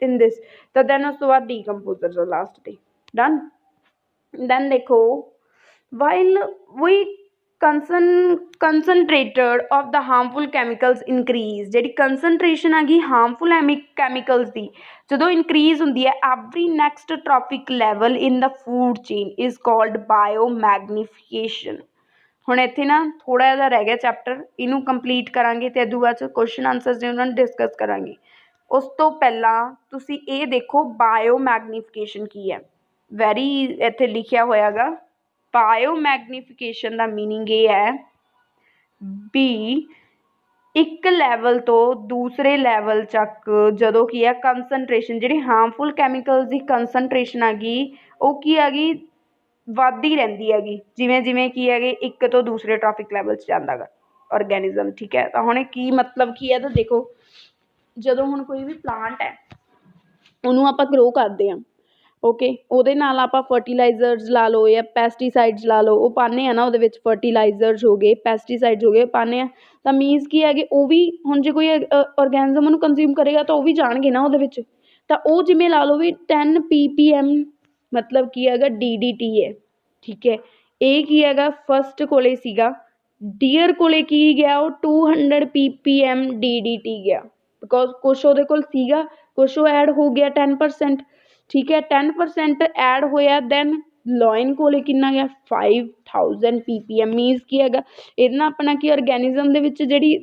इन दिस। तो दैन उस तो बाद decomposers last day done. Then देखो while we concentrated of the harmful chemicals increase, जी कंसनट्रेशन आ गई हार्मफुल कैमिकल्स की जो इनक्रीज होंगी है every next trophic level in the food chain is called biomagnification. हुण इत्थे ना थोड़ा जिहा रह गया चैप्टर, इनू कंप्लीट करांगे तो इदू बाद क्वेश्चन आंसर्स ने उन्होंने डिस्कस करांगे। उस तो पहला तुसी ये देखो बायोमैग्नीफिकेशन की है, वैरी इत्थे लिखिया होया गा। बायोमैग्नीफिकेशन का मीनिंग ये है भी एक लैवल तो दूसरे लैवल तक जदों की है कंसनट्रेशन जी हार्मफुल कैमिकल्स की कंसनट्रेशन आ गई वो की आ गई वधदी रहिंदी हैगी जिवें जिवें की है एक तो दूसरे ट्रॉफिक लैवल जांदा गा ऑर्गेनिज्म। ठीक है, तो हुण की मतलब की है तो देखो ਜਦੋਂ ਹੁਣ ਕੋਈ ਵੀ ਪਲਾਂਟ ਹੈ ਉਹਨੂੰ ਆਪਾਂ ਗਰੋ ਕਰਦੇ ਹਾਂ, ਓਕੇ, ਉਹਦੇ ਨਾਲ ਆਪਾਂ ਫਰਟੀਲਾਈਜ਼ਰਸ ਲਾ ਲਓ ਜਾਂ ਪੈਸਟੀਸਾਈਡਸ ਲਾ ਲਓ, ਉਹ ਪਾਉਂਦੇ ਆ ਨਾ ਉਹਦੇ ਵਿੱਚ, ਫਰਟੀਲਾਈਜ਼ਰਸ ਹੋ ਗਏ, ਪੈਸਟੀਸਾਈਡਸ ਹੋ ਗਏ, ਪਾਉਂਦੇ ਆ। ਤਾਂ ਮੀਨਸ ਕੀ ਹੈਗੇ, ਉਹ ਵੀ ਹੁਣ ਜੇ ਕੋਈ ਔਰਗੈਨਿਜ਼ਮ ਉਹਨੂੰ ਕੰਜ਼ਿਊਮ ਕਰੇਗਾ ਤਾਂ ਉਹ ਵੀ ਜਾਣਗੇ ਨਾ ਉਹਦੇ ਵਿੱਚ। ਤਾਂ ਉਹ ਜਿਵੇਂ ਲਾ ਲਓ ਵੀ 10 ppm ਮਤਲਬ ਕੀ ਹੈਗਾ DDT ਹੈ, ਠੀਕ ਹੈ। ਇਹ ਕੀ ਹੈਗਾ ਫਸਟ ਕੋਲੇ ਸੀਗਾ, ਡੀਅਰ ਕੋਲੇ ਕੀ ਗਿਆ, ਉਹ 200 ppm DDT ਗਿਆ, ਬਿਕੋਜ਼ ਕੁਛ ਉਹਦੇ ਕੋਲ ਸੀਗਾ, ਕੁਛ ਉਹ ਐਡ ਹੋ ਗਿਆ 10%, ਠੀਕ ਹੈ। 10% ਐਡ ਹੋਇਆ, ਦੈਨ ਲੋਇਨ ਕੋਲੇ ਕਿੰਨਾ ਗਿਆ 5000 ppm। ਮੀਨਸ ਕੀ ਹੈਗਾ, ਇਹਦੇ ਨਾਲ ਆਪਣਾ ਕੀ ਔਰਗੈਨਿਜ਼ਮ ਦੇ ਵਿੱਚ ਜਿਹੜੀ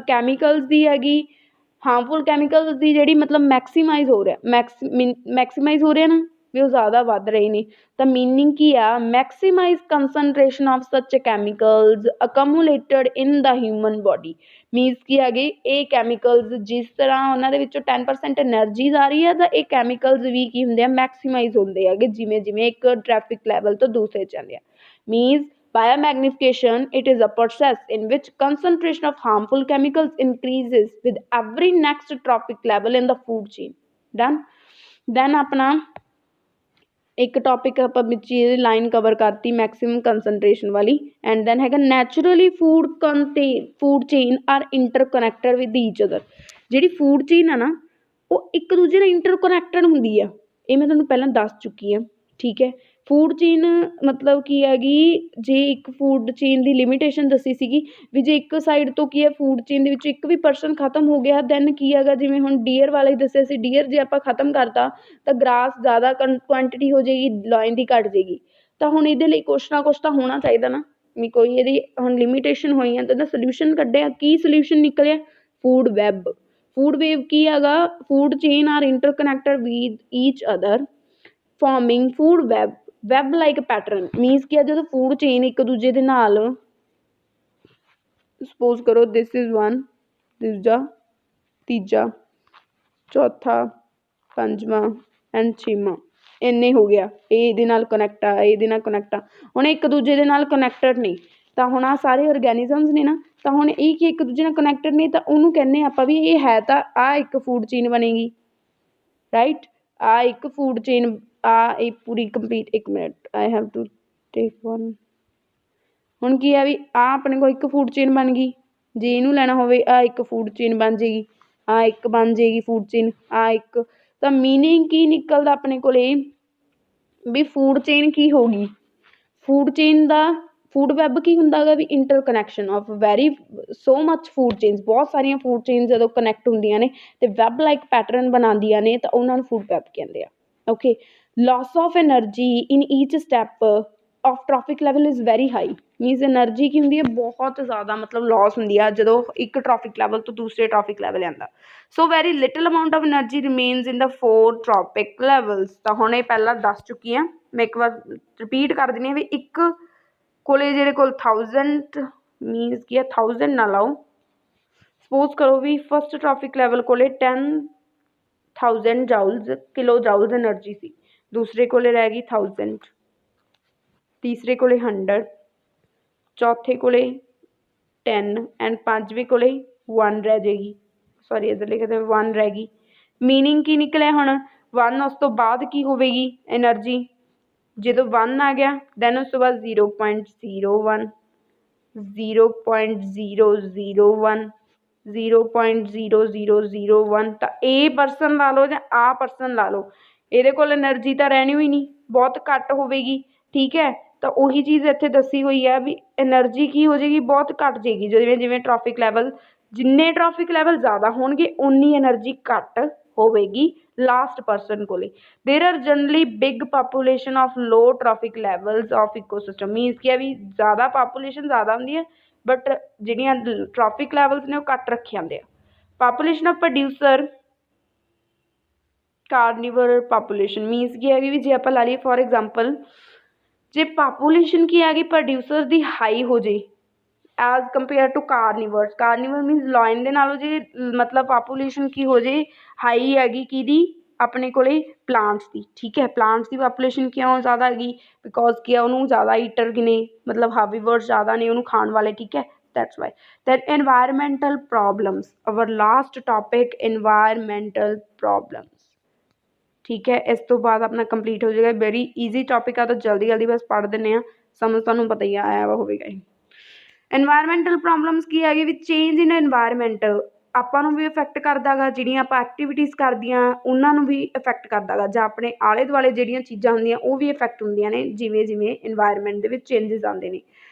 ਕੈਮੀਕਲਸ ਦੀ ਹੈਗੀ, ਹਾਰਮਫੁਲ ਕੈਮੀਕਲਸ ਦੀ ਜਿਹੜੀ ਮਤਲਬ ਮੈਕਸੀਮਾਈਜ਼ ਹੋ ਰਿਹਾ, ਮੈਕਸੀਮਾਈਜ਼ ਹੋ ਰਿਹਾ ਨਾ, ਵੀ ਉਹ ਜ਼ਿਆਦਾ ਵੱਧ ਰਹੇ ਨੇ। ਤਾਂ ਮੀਨਿੰਗ ਕੀ ਆ, ਮੈਕਸੀਮਾਈਜ਼ ਕੰਸਨਟ੍ਰੇਸ਼ਨ ਆਫ ਸੱਚ ਕੈਮੀਕਲਸ ਅਕਮੂਲੇਟਡ ਇਨ ਦਾ ਹਿਊਮਨ ਬੋਡੀ। ਮੀਨਸ ਕੀ ਹੈਗੇ, ਇਹ ਕੈਮੀਕਲਸ ਜਿਸ ਤਰ੍ਹਾਂ ਉਹਨਾਂ ਦੇ ਵਿੱਚੋਂ 10% ਐਨਰਜੀਜ਼ ਆ ਰਹੀ ਹੈ, ਤਾਂ ਇਹ ਕੈਮੀਕਲਸ ਵੀ ਕੀ ਹੁੰਦੇ ਆ, ਮੈਕਸੀਮਾਈਜ਼ ਹੁੰਦੇ ਹੈਗੇ, ਜਿਵੇਂ ਜਿਵੇਂ ਇੱਕ ਟ੍ਰੈਫਿਕ ਲੈਵਲ ਤੋਂ ਦੂਸਰੇ ਜਾਂਦੇ ਆ। Means biomagnification, it is a process in which concentration of harmful chemicals increases with every next trophic level in the food chain. Done? Then ਆਪਣਾ ਇੱਕ ਟੌਪਿਕ ਆਪਾਂ ਵਿੱਚ ਇਹਦੀ ਲਾਈਨ ਕਵਰ ਕਰਤੀ ਮੈਕਸਿਮਮ ਕੰਸਨਟ੍ਰੇਸ਼ਨ ਵਾਲੀ। ਐਂਡ ਦੈਨ ਹੈਗਾ naturally food chain are interconnected with each other. ਜਿਹੜੀ food chain ਆ ਨਾ, ਉਹ ਇੱਕ ਦੂਜੇ ਨਾਲ ਇੰਟਰਕਨੈਕਟਡ ਹੁੰਦੀ ਆ, ਇਹ ਮੈਂ ਤੁਹਾਨੂੰ ਪਹਿਲਾਂ ਦੱਸ ਚੁੱਕੀ ਹਾਂ, ਠੀਕ ਹੈ। ਫੂਡ ਚੇਨ ਮਤਲਬ ਕੀ ਹੈਗੀ, ਜੇ ਇੱਕ ਫੂਡ ਚੇਨ ਦੀ ਲਿਮਿਟੇਸ਼ਨ ਦੱਸੀ ਸੀਗੀ ਵੀ ਜੇ ਇੱਕ ਸਾਈਡ ਤੋਂ ਕੀ ਹੈ ਫੂਡ ਚੇਨ ਦੇ ਵਿੱਚ ਇੱਕ ਵੀ ਪਰਸਨ ਖਤਮ ਹੋ ਗਿਆ, ਦੈਨ ਕੀ ਹੈਗਾ, ਜਿਵੇਂ ਹੁਣ ਡੀਅਰ ਵਾਲਾ ਹੀ ਦੱਸਿਆ ਸੀ, ਡੀਅਰ ਜੇ ਆਪਾਂ ਖਤਮ ਕਰਤਾ ਤਾਂ ਗ੍ਰਾਸ ਜ਼ਿਆਦਾ ਕੁਆਂਟਿਟੀ ਹੋ ਜਾਏਗੀ, ਲੋਇਨ ਦੀ ਘੱਟ ਜਾਏਗੀ। ਤਾਂ ਹੁਣ ਇਹਦੇ ਲਈ ਕੁਛ ਨਾ ਕੁਛ ਤਾਂ ਹੋਣਾ ਚਾਹੀਦਾ ਨਾ, ਵੀ ਕੋਈ ਇਹਦੀ ਹੁਣ ਲਿਮਿਟੇਸ਼ਨ ਹੋਈ ਆ ਤਾਂ ਇਹਦਾ ਸੋਲਿਊਸ਼ਨ ਕੱਢਿਆ। ਕੀ ਸੋਲਿਊਸ਼ਨ ਨਿਕਲਿਆ, ਫੂਡ ਵੈਬ। ਫੂਡ ਵੇਵ ਕੀ ਹੈਗਾ, food chain are interconnected with each other forming food web. Web like pattern means ਕੀ ਆ, ਜਦੋਂ ਫੂਡ ਚੇਨ ਇੱਕ ਦੂਜੇ ਦੇ ਨਾਲ, ਸਪੋਜ਼ ਕਰੋ ਦਿਸ ਇਜ਼ 1, ਦੂਜਾ, ਤੀਜਾ, ਚੌਥਾ, ਪੰਜਵਾਂ ਐਂਡ ਛੇਵਾਂ, ਇੰਨੇ ਹੋ ਗਿਆ, ਇਹ ਇਹਦੇ ਨਾਲ ਕਨੈਕਟ ਆ, ਇਹਦੇ ਨਾਲ ਕਨੈਕਟ ਆ। ਹੁਣ ਇੱਕ ਦੂਜੇ ਦੇ ਨਾਲ ਕਨੈਕਟਡ ਨਹੀਂ, ਤਾਂ ਹੁਣ ਆਹ ਸਾਰੇ ਔਰਗੈਨਿਜ਼ਮਸ ਨੇ ਨਾ, ਤਾਂ ਹੁਣ ਇਹ ਕੀ ਇੱਕ ਦੂਜੇ ਨਾਲ ਕਨੈਕਟਡ ਨਹੀਂ, ਤਾਂ ਉਹਨੂੰ ਕਹਿੰਦੇ ਆਪਾਂ ਵੀ ਇਹ ਹੈ ਤਾਂ ਆਹ ਇੱਕ ਫੂਡ ਚੇਨ ਬਣੇਗੀ, ਰਾਈਟ। ਆਹ ਇੱਕ ਫੂਡ ਚੇਨ, ਆ ਇਹ ਪੂਰੀ ਕੰਪਲੀਟ। ਇੱਕ minute, I have to take one. ਹੁਣ ਕੀ ਆ ਵੀ ਆਹ ਆਪਣੇ ਕੋਲ ਇੱਕ ਫੂਡ ਚੇਨ ਬਣ ਗਈ, ਜੇ ਇਹਨੂੰ ਲੈਣਾ ਹੋਵੇ ਆਹ ਇੱਕ ਫੂਡ ਚੇਨ ਬਣ ਜਾਏਗੀ, ਆਹ ਇੱਕ ਬਣ ਜਾਏਗੀ ਫੂਡ ਚੇਨ, ਆਹ ਇੱਕ। ਤਾਂ ਮੀਨਿੰਗ ਕੀ ਨਿਕਲਦਾ ਆਪਣੇ ਕੋਲ ਵੀ ਫੂਡ ਚੇਨ ਕੀ ਹੋ ਗਈ, ਫੂਡ ਚੇਨ ਦਾ ਫੂਡ ਵੈਬ ਕੀ ਹੁੰਦਾ ਹੈਗਾ ਵੀ interconnection of very so much food chains. ਬਹੁਤ ਸਾਰੀਆਂ ਫੂਡ ਚੇਨਸ ਜਦੋਂ ਕਨੈਕਟ ਹੁੰਦੀਆਂ ਨੇ ਅਤੇ ਵੈਬ ਲਾਈਕ ਪੈਟਰਨ ਬਣਾਉਂਦੀਆਂ ਨੇ, ਤਾਂ ਉਹਨਾਂ ਨੂੰ ਫੂਡ ਵੈਬ ਕਹਿੰਦੇ ਆ। Okay, loss of energy in each step of trophic level is very high। Means energy ਕੀ ਹੁੰਦੀ ਹੈ, ਬਹੁਤ ਜ਼ਿਆਦਾ ਮਤਲਬ ਲੋਸ ਹੁੰਦੀ ਆ ਜਦੋਂ ਇੱਕ ਟ੍ਰੋਫਿਕ ਲੈਵਲ ਤੋਂ ਦੂਸਰੇ ਟ੍ਰੋਫਿਕ ਲੈਵਲ ਆਉਂਦਾ। So very little amount of energy remains in the 4 tropic levels. ਤਾਂ ਹੁਣ ਇਹ ਪਹਿਲਾਂ ਦੱਸ ਚੁੱਕੀ ਹਾਂ, ਮੈਂ ਇੱਕ ਵਾਰ ਰਿਪੀਟ ਕਰ ਦਿੰਦੀ ਹਾਂ ਵੀ ਇੱਕ ਕੋਲੇ ਜਿਹੜੇ ਕੋਲ 1000 ਮੀਨਸ ਕੀ ਹੈ 1000 ਨਾ ਲਾਓ, ਸਪੋਜ਼ ਕਰੋ ਵੀ ਫਸਟ ਟ੍ਰੋਫਿਕ ਲੈਵਲ ਕੋਲੇ 10,000 ਜਾਊਲਸ ਕਿਲੋ ਜਾਊਲਸ ਐਨਰਜੀ ਸੀ, ਦੂਸਰੇ ਕੋਲੇ ਰਹਿ ਗਈ 1000, ਤੀਸਰੇ ਕੋਲੇ 100, ਚੌਥੇ ਕੋਲੇ 10 ਐਂਡ ਪੰਜਵੇਂ ਕੋਲੇ 1 ਰਹਿ ਜਾਏਗੀ, ਸੌਰੀ ਇੱਧਰ ਲਿਖਦੇ 1 ਰਹਿ ਗਈ। ਮੀਨਿੰਗ ਕੀ ਨਿਕਲਿਆ ਹੁਣ 1 ਉਸ ਤੋਂ ਬਾਅਦ ਕੀ ਹੋਵੇਗੀ ਐਨਰਜੀ, ਜਦੋਂ 1 ਆ ਗਿਆ ਦੈਨ ਉਸ ਤੋਂ ਬਾਅਦ 0.01, 0.001, 0.0001। ਤਾਂ ਇਹ ਪਰਸਨ ਲਾ ਲਓ ਜਾਂ ਆਹ ਪਰਸਨ ਲਾ ਲਓ, ਇਹਦੇ ਕੋਲ ਐਨਰਜੀ ਤਾਂ ਰਹਿਣੀ ਹੋਈ ਨਹੀਂ, ਬਹੁਤ ਘੱਟ ਹੋਵੇਗੀ, ਠੀਕ ਹੈ। ਤਾਂ ਉਹੀ ਚੀਜ਼ ਇੱਥੇ ਦੱਸੀ ਹੋਈ ਹੈ ਵੀ ਐਨਰਜੀ ਕੀ ਹੋ ਜਾਏਗੀ, ਬਹੁਤ ਘੱਟ ਜਾਏਗੀ। ਜਿਵੇਂ ਜਿਵੇਂ ਟ੍ਰੋਫਿਕ ਲੈਵਲ, ਜਿੰਨੇ ਟ੍ਰੋਫਿਕ ਲੈਵਲ ਜ਼ਿਆਦਾ ਹੋਣਗੇ ਉਨੀ ਐਨਰਜੀ ਘੱਟ ਹੋਵੇਗੀ ਲਾਸਟ ਪਰਸਨ ਕੋਲੇ। There are generally big population of low trophic levels of ecosystem. Means ਕੀ ਹੈ ਵੀ ਜ਼ਿਆਦਾ ਪਾਪੂਲੇਸ਼ਨ ਜ਼ਿਆਦਾ ਹੁੰਦੀ ਹੈ, ਬਟ ਜਿਹੜੀਆਂ ਟ੍ਰੋਫਿਕ ਲੈਵਲਸ ਨੇ ਉਹ ਘੱਟ ਰੱਖੇ ਜਾਂਦੇ ਆ। Population of producer carnivore population means ਕੀ ਹੈਗੀ ਵੀ ਜੇ ਆਪਾਂ ਲਾ ਲਈਏ ਫੋਰ ਐਗਜ਼ਾਮਪਲ, ਜੇ ਪਾਪੂਲੇਸ਼ਨ ਕੀ ਹੈਗੀ ਪ੍ਰੋਡਿਊਸਰ ਦੀ ਹਾਈ ਹੋ ਜੇ as compare to carnivores. Carnivore means lion ਦੇ ਨਾਲੋਂ ਜੇ ਮਤਲਬ ਪਾਪੂਲੇਸ਼ਨ ਕੀ ਹੋ ਜੇ ਹਾਈ ਹੈਗੀ ਕਿਹਦੀ, ਆਪਣੇ ਕੋਲੇ ਪਲਾਂਟਸ ਦੀ, ਠੀਕ ਹੈ। ਪਲਾਂਟਸ ਦੀ ਪਾਪੂਲੇਸ਼ਨ ਕਿਉਂ ਜ਼ਿਆਦਾ ਹੈਗੀ, ਬਿਕੋਜ਼ ਕੀ ਆ ਉਹਨੂੰ ਜ਼ਿਆਦਾ ਈਟਰ ਨੇ, ਮਤਲਬ ਹਾਰਬੀਵਰਸ ਜ਼ਿਆਦਾ ਨੇ ਉਹਨੂੰ ਖਾਣ ਵਾਲੇ, ਠੀਕ ਹੈ, that's why। then environmental problems, our last topic, environmental problems। ठीक है। इस तो बाद अपना कंप्लीट हो जाएगा। वेरी ईजी टॉपिक है तो जल्दी जल्दी बस पढ़ देने हैं, समझ ਤੁਹਾਨੂੰ ਪਤਾ ਹੀ ਆਇਆ ਹੋਵੇਗਾ ਹੀ। एनवायरमेंटल प्रॉब्लम्स की हैगी भी चेंज इन एनवायरमेंट ਆਪਾਂ ਨੂੰ ਵੀ ਇਫੈਕਟ ਕਰਦਾ ਗਾ, ਜਿਹੜੀਆਂ ਆਪਾਂ ਐਕਟੀਵਿਟੀਜ਼ ਕਰਦੀਆਂ ਉਹਨਾਂ ਨੂੰ ਵੀ ਇਫੈਕਟ ਕਰਦਾ ਗਾ, ਜਾਂ ਆਪਣੇ ਆਲੇ ਦੁਆਲੇ ਜਿਹੜੀਆਂ ਚੀਜ਼ਾਂ ਹੁੰਦੀਆਂ ਉਹ ਵੀ ਇਫੈਕਟ ਹੁੰਦੀਆਂ ਨੇ ਜਿਵੇਂ ਜਿਵੇਂ ਇਨਵਾਇਰਮੈਂਟ ਦੇ ਵਿੱਚ ਚੇਂਜਸ ਆਉਂਦੇ ਨੇ।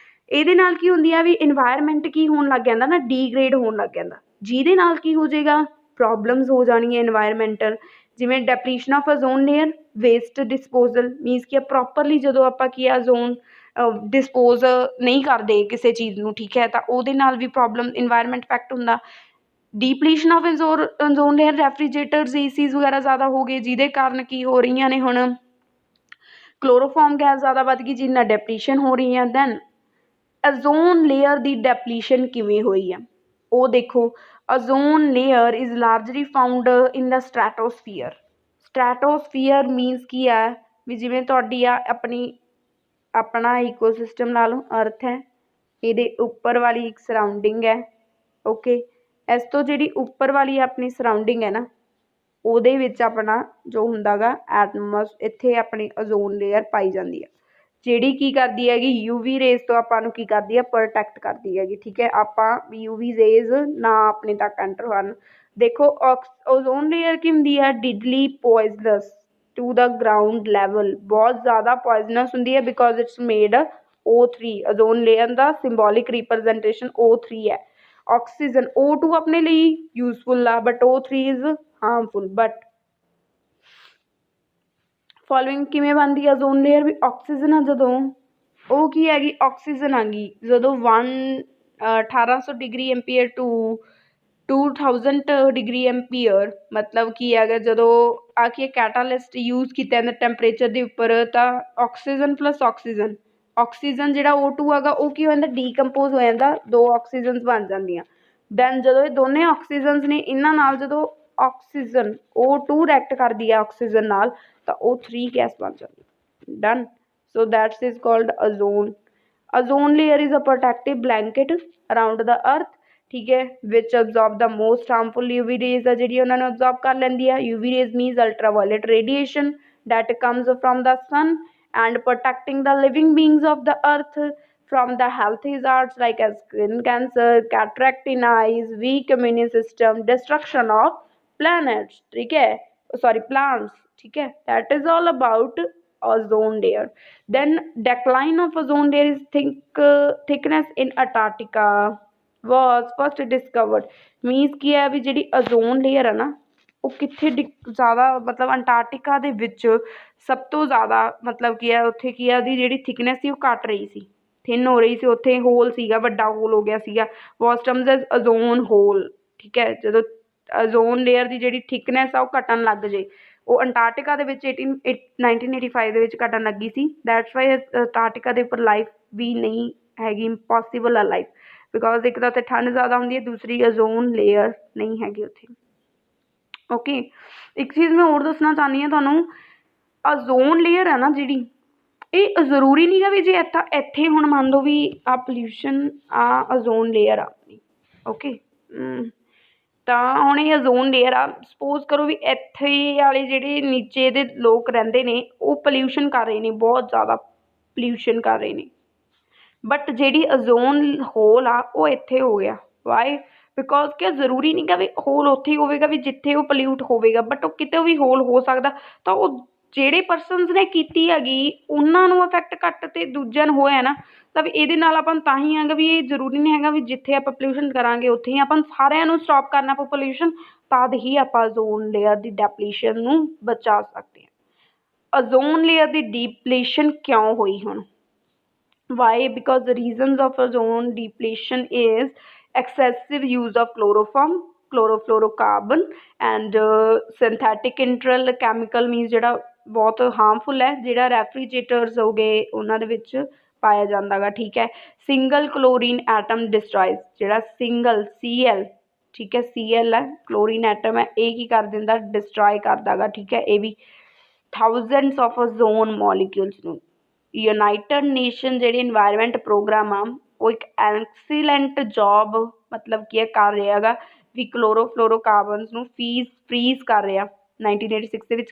ਇਹਦੇ ਨਾਲ ਕੀ ਹੁੰਦੀ ਆ ਵੀ ਇਨਵਾਇਰਮੈਂਟ ਕੀ ਹੋਣ ਲੱਗ ਜਾਂਦਾ ਨਾ, ਡੀਗ੍ਰੇਡ ਹੋਣ ਲੱਗ ਜਾਂਦਾ, ਜਿਹਦੇ ਨਾਲ ਕੀ ਹੋ ਜਾਏਗਾ ਪ੍ਰੋਬਲਮਸ ਹੋ ਜਾਣੀਆਂ ਇਨਵਾਇਰਮੈਂਟਲ, ਜਿਵੇਂ depletion of ozone layer, waste disposal means ਕਿ ਪ੍ਰੋਪਰਲੀ ਜਦੋਂ ਆਪਾਂ ਕੀ ਆ ਓਜ਼ੋਨ ਡਿਸਪੋਜ਼ ਨਹੀਂ ਕਰਦੇ ਕਿਸੇ ਚੀਜ਼ ਨੂੰ, ਠੀਕ ਹੈ, ਤਾਂ ਉਹਦੇ ਨਾਲ ਵੀ ਪ੍ਰੋਬਲਮ ਇਨਵਾਇਰਮੈਂਟ ਇਫੈਕਟ ਹੁੰਦਾ। ਡੀਪਲੀਸ਼ਨ ਆਫ ਓਜ਼ੋਨ ਲੇਅਰ, ਰੈਫਰੀਜਰੇਟਰਸ ਏਸੀਜ਼ ਵਗੈਰਾ ਜ਼ਿਆਦਾ ਹੋ ਗਏ, ਜਿਹਦੇ ਕਾਰਨ ਕੀ ਹੋ ਰਹੀਆਂ ਨੇ ਹੁਣ ਕਲੋਰੋਫਾਰਮ ਗੈਸ ਜ਼ਿਆਦਾ ਵੱਧ ਗਈ, ਜਿਹਦੇ ਨਾਲ ਡੈਪਲੀਸ਼ਨ ਹੋ ਰਹੀ ਹੈ। ਦੈਨ ਓਜ਼ੋਨ ਲੇਅਰ ਦੀ ਡੈਪਲੀਸ਼ਨ ਕਿਵੇਂ ਹੋਈ ਆ ਉਹ ਦੇਖੋ। Ozone layer is largely found in the stratosphere. Stratosphere means ਕੀ ਆ ਵੀ ਜਿਵੇਂ ਤੁਹਾਡੀ ਆ ਆਪਣਾ ਈਕੋਸਿਸਟਮ ਲਾ ਲਓ, ਅਰਥ ਹੈ, ਇਹਦੇ ਉੱਪਰ ਵਾਲੀ ਇੱਕ ਸਰਾਊਂਡਿੰਗ ਹੈ, ਓਕੇ। ਇਸ ਤੋਂ ਜਿਹੜੀ ਉੱਪਰ ਵਾਲੀ ਆਪਣੀ ਸਰਾਊਂਡਿੰਗ ਹੈ ਨਾ, ਉਹਦੇ ਵਿੱਚ ਆਪਣਾ ਜੋ ਹੁੰਦਾ ਗਾ ਇੱਥੇ ਆਪਣੀ ਓਜ਼ੋਨ ਲੇਅਰ ਪਾਈ ਜਾਂਦੀ ਹੈ, ਜਿਹੜੀ ਕੀ ਕਰਦੀ ਹੈਗੀ ਯੂਵੀ ਰੇਜ਼ ਤੋਂ ਆਪਾਂ ਨੂੰ ਕੀ ਕਰਦੀ ਹੈ ਪ੍ਰੋਟੈਕਟ ਕਰਦੀ ਹੈਗੀ, ਠੀਕ ਹੈ। ਆਪਾਂ ਯੂਵੀ ਰੇਜ਼ ਨਾ ਆਪਣੇ ਤੱਕ ਐਂਟਰ ਹੋਣ। ਦੇਖੋ ਓਜ਼ੋਨ ਲੇਅਰ ਕੀ ਹੁੰਦੀ ਹੈ deadly poisonous to the ground level, ਬਹੁਤ ਜ਼ਿਆਦਾ ਪੋਇਜ਼ਨਸ ਹੁੰਦੀ ਹੈ because it's made O3। Ozone layer ਦਾ ਸਿੰਬੋਲਿਕ ਰਿਪਰਜੈਂਟੇਸ਼ਨ O3 ਹੈ। ਆਕਸੀਜਨ O2 ਆਪਣੇ ਲਈ ਯੂਜ਼ਫੁਲ ਆ but O3 is harmful. But following ਕਿਵੇਂ ਬਣਦੀ ਆ ਓਜ਼ੋਨ ਲੇਅਰ ਵੀ ਆਕਸੀਜਨ ਆ ਜਦੋਂ ਉਹ ਕੀ ਹੈਗੀ ਆਕਸੀਜਨ ਆ ਗਈ ਜਦੋਂ 1800 degree ampere to 2000 degree ampere, ਮਤਲਬ ਕੀ ਹੈਗਾ ਜਦੋਂ ਆ ਕੀ ਕੈਟਾਲਿਸਟ ਯੂਜ਼ ਕੀਤਾ ਜਾਂਦਾ ਟੈਂਪਰੇਚਰ ਦੇ ਉੱਪਰ, ਤਾਂ ਆਕਸੀਜਨ ਪਲੱਸ ਆਕਸੀਜਨ ਜਿਹੜਾ O2 ਹੈਗਾ ਉਹ ਕੀ ਹੋ ਜਾਂਦਾ ਡੀਕੰਪੋਜ਼ ਹੋ ਜਾਂਦਾ, ਦੋ ਆਕਸੀਜਨਸ ਬਣ ਜਾਂਦੀਆਂ। ਦੈਨ ਜਦੋਂ ਇਹ ਦੋਨੇ ਆਕਸੀਜਨਸ ਨੇ ਇਹਨਾਂ ਨਾਲ ਜਦੋਂ ਆਕਸੀਜਨ O2 ਰਿਐਕਟ ਕਰਦੀ ਹੈ ਆਕਸੀਜਨ ਨਾਲ ਤਾਂ O3 ਗੈਸ ਬਣ ਜਾਂਦੀ। Done. So that's is called ozone. Ozone layer is a protective blanket around the earth, ਠੀਕ ਹੈ, which absorb the most harmful UV rays ਆ ਜਿਹੜੀ ਉਹਨਾਂ ਨੂੰ ਅਬਜ਼ੋਰਬ ਕਰ ਲੈਂਦੀ ਆ। UV rays means ultraviolet radiation that comes from the sun and protecting the living beings of the earth from the health hazards like as skin cancer, cataract in eyes, weak immune system, destruction of planets, ठीक है, sorry plants, ठीक है। that is all about ozone layer. Then decline of ozone layer is thickness in Antarctica was first discovered, means ਕੀ ਹੈ ਵੀ ਜਿਹੜੀ ozone layer ਹੈ ਨਾ ਉਹ ਕਿੱਥੇ ਜ਼ਿਆਦਾ, ਮਤਲਬ ਅੰਟਾਰਕਟਿਕਾ ਦੇ ਵਿੱਚ ਸਭ ਤੋਂ ਜ਼ਿਆਦਾ, ਮਤਲਬ ਕੀ ਹੈ ਉੱਥੇ ਕੀ ਹੈ ਉਹਦੀ ਜਿਹੜੀ ਥਿਕਨੈਸ ਸੀ ਉਹ ਘੱਟ ਰਹੀ ਸੀ, ਥਿਨ ਹੋ ਰਹੀ ਸੀ, ਉੱਥੇ ਹੋਲ ਸੀਗਾ, ਵੱਡਾ ਹੋਲ ਹੋ ਗਿਆ ਸੀਗਾ, ਵਾਸ ਟਰਮਸ ਐਜ਼ ਓਜ਼ੋਨ ਹੋਲ, ਠੀਕ ਹੈ। ਜਦੋਂ ਓਜ਼ੋਨ ਲੇਅਰ ਦੀ ਜਿਹੜੀ ਥਿਕਨੈਸ ਆ ਉਹ ਘਟਣ ਲੱਗ ਜੇ, ਉਹ ਅੰਟਾਰਕਟਿਕਾ ਦੇ ਵਿੱਚ 1985 ਦੇ ਵਿੱਚ ਘਟਣ ਲੱਗੀ ਸੀ। ਦੈਟਸ ਵਾਈ ਅੰਟਾਰਕਟਿਕਾ ਦੇ ਉੱਪਰ ਲਾਈਫ ਵੀ ਨਹੀਂ ਹੈਗੀ, ਇੰਪੋਸੀਬਲ ਆ ਲਾਈਫ, ਬਿਕੋਜ਼ ਇੱਕ ਤਾਂ ਉੱਥੇ ਠੰਡ ਜ਼ਿਆਦਾ ਹੁੰਦੀ ਹੈ, ਦੂਸਰੀ ਓਜ਼ੋਨ ਲੇਅਰ ਨਹੀਂ ਹੈਗੀ ਉੱਥੇ, ਓਕੇ। ਇੱਕ ਚੀਜ਼ ਮੈਂ ਹੋਰ ਦੱਸਣਾ ਚਾਹੁੰਦੀ ਹਾਂ ਤੁਹਾਨੂੰ, ਓਜ਼ੋਨ ਲੇਅਰ ਹੈ ਨਾ ਜਿਹੜੀ, ਇਹ ਜ਼ਰੂਰੀ ਨਹੀਂ ਗਾ ਵੀ ਜੇ ਇੱਥੇ ਹੁਣ ਮੰਨ ਲਓ ਵੀ ਆ ਪੋਲਿਊਸ਼ਨ ਆ ਓਜ਼ੋਨ ਲੇਅਰ ਆ ਆਪਣੀ, ਓਕੇ, ਤਾਂ ਹੁਣ ਇਹ ਓਜ਼ੋਨ ਲੇਅਰ ਆ, ਸਪੋਜ਼ ਕਰੋ ਵੀ ਇੱਥੇ ਵਾਲੇ ਜਿਹੜੇ ਨੀਚੇ ਦੇ ਲੋਕ ਰਹਿੰਦੇ ਨੇ ਉਹ ਪੋਲਿਊਸ਼ਨ ਕਰ ਰਹੇ ਨੇ, ਬਹੁਤ ਜ਼ਿਆਦਾ ਪੋਲਿਊਸ਼ਨ ਕਰ ਰਹੇ ਨੇ, ਬਟ ਜਿਹੜੀ ਓਜ਼ੋਨ ਹੋਲ ਆ ਉਹ ਇੱਥੇ ਹੋ ਗਿਆ। ਵਾਈ? ਬਿਕੋਜ਼ ਕਿ ਜ਼ਰੂਰੀ ਨਹੀਂ ਗਾ ਵੀ ਹੋਲ ਉੱਥੇ ਹੀ ਹੋਵੇਗਾ ਵੀ ਜਿੱਥੇ ਉਹ ਪੋਲਿਊਟ ਹੋਵੇਗਾ, ਬਟ ਉਹ ਕਿਤੇ ਵੀ ਹੋਲ ਹੋ ਸਕਦਾ, ਤਾਂ ਉਹ ਜਿਹੜੇ ਪਰਸਨਸ ਨੇ ਕੀਤੀ ਹੈਗੀ ਉਹਨਾਂ ਨੂੰ ਇਫੈਕਟ ਘੱਟ ਤੇ ਦੂਜਿਆਂ ਨੂੰ ਹੋਇਆ ਨਾ, ਤਾਂ ਵੀ ਇਹਦੇ ਨਾਲ ਆਪਾਂ ਨੂੰ ਤਾਂ ਹੀ ਹੈਗਾ ਵੀ ਇਹ ਜ਼ਰੂਰੀ ਨਹੀਂ ਹੈਗਾ ਵੀ ਜਿੱਥੇ ਆਪਾਂ ਪੋਲਿਊਸ਼ਨ ਕਰਾਂਗੇ ਉੱਥੇ ਹੀ ਆਪਾਂ ਸਾਰਿਆਂ ਨੂੰ ਸਟਾਪ ਕਰਨਾ ਪਊ ਪੋਲਿਊਸ਼ਨ, ਤਦ ਹੀ ਆਪਾਂ ਓਜ਼ੋਨ ਲੇਅਰ ਦੀ ਡੈਪਲੀਸ਼ਨ ਨੂੰ ਬਚਾ ਸਕਦੇ ਹਾਂ। ਓਜ਼ੋਨ ਲੇਅਰ ਦੀ ਡੀਪਲੀਸ਼ਨ ਕਿਉਂ ਹੋਈ ਹੁਣ? Why? Because the reasons of ozone depletion is excessive use of chloroform, chlorofluorocarbon and synthetic internal chemical means ਜਿਹੜਾ ਬਹੁਤ ਹਾਰਮਫੁਲ ਹੈ, ਜਿਹੜਾ ਰੈਫਰੀਜਰੇਟਰਸ ਹੋ ਗਏ ਉਹਨਾਂ ਦੇ ਵਿੱਚ ਪਾਇਆ ਜਾਂਦਾ ਗਾ, ਠੀਕ ਹੈ। ਸਿੰਗਲ ਕਲੋਰੀਨ ਐਟਮ ਡਿਸਟਰੋਇਜ਼, ਜਿਹੜਾ ਸਿੰਗਲ Cl, ਠੀਕ ਹੈ, Cl ਹੈ, ਕਲੋਰੀਨ ਐਟਮ ਹੈ, ਇਹ ਕੀ ਕਰ ਦਿੰਦਾ ਡਿਸਟਰੋਏ ਕਰਦਾ ਗਾ, ਠੀਕ ਹੈ। ਇਹ ਵੀ ਥਾਊਜ਼ੈਂਡਸ ਆਫ ਓਜ਼ੋਨ ਮੋਲੀਕਿਊਲਸ ਨੂੰ। ਯੂਨਾਈਟਡ ਨੇਸ਼ਨ ਜਿਹੜੀ ਇਨਵਾਇਰਮੈਂਟ ਪ੍ਰੋਗਰਾਮ ਆ ਉਹ ਇੱਕ ਐਕਸੀਲੈਂਟ ਜੋਬ ਮਤਲਬ ਕੀ ਕਰ ਰਿਹਾ ਹੈਗਾ ਵੀ ਕਲੋਰੋਫਲੋਰੋਕਾਰਬਨਸ ਨੂੰ ਫਰੀਜ਼ ਕਰ ਰਿਹਾ, 1986 ਦੇ ਵਿੱਚ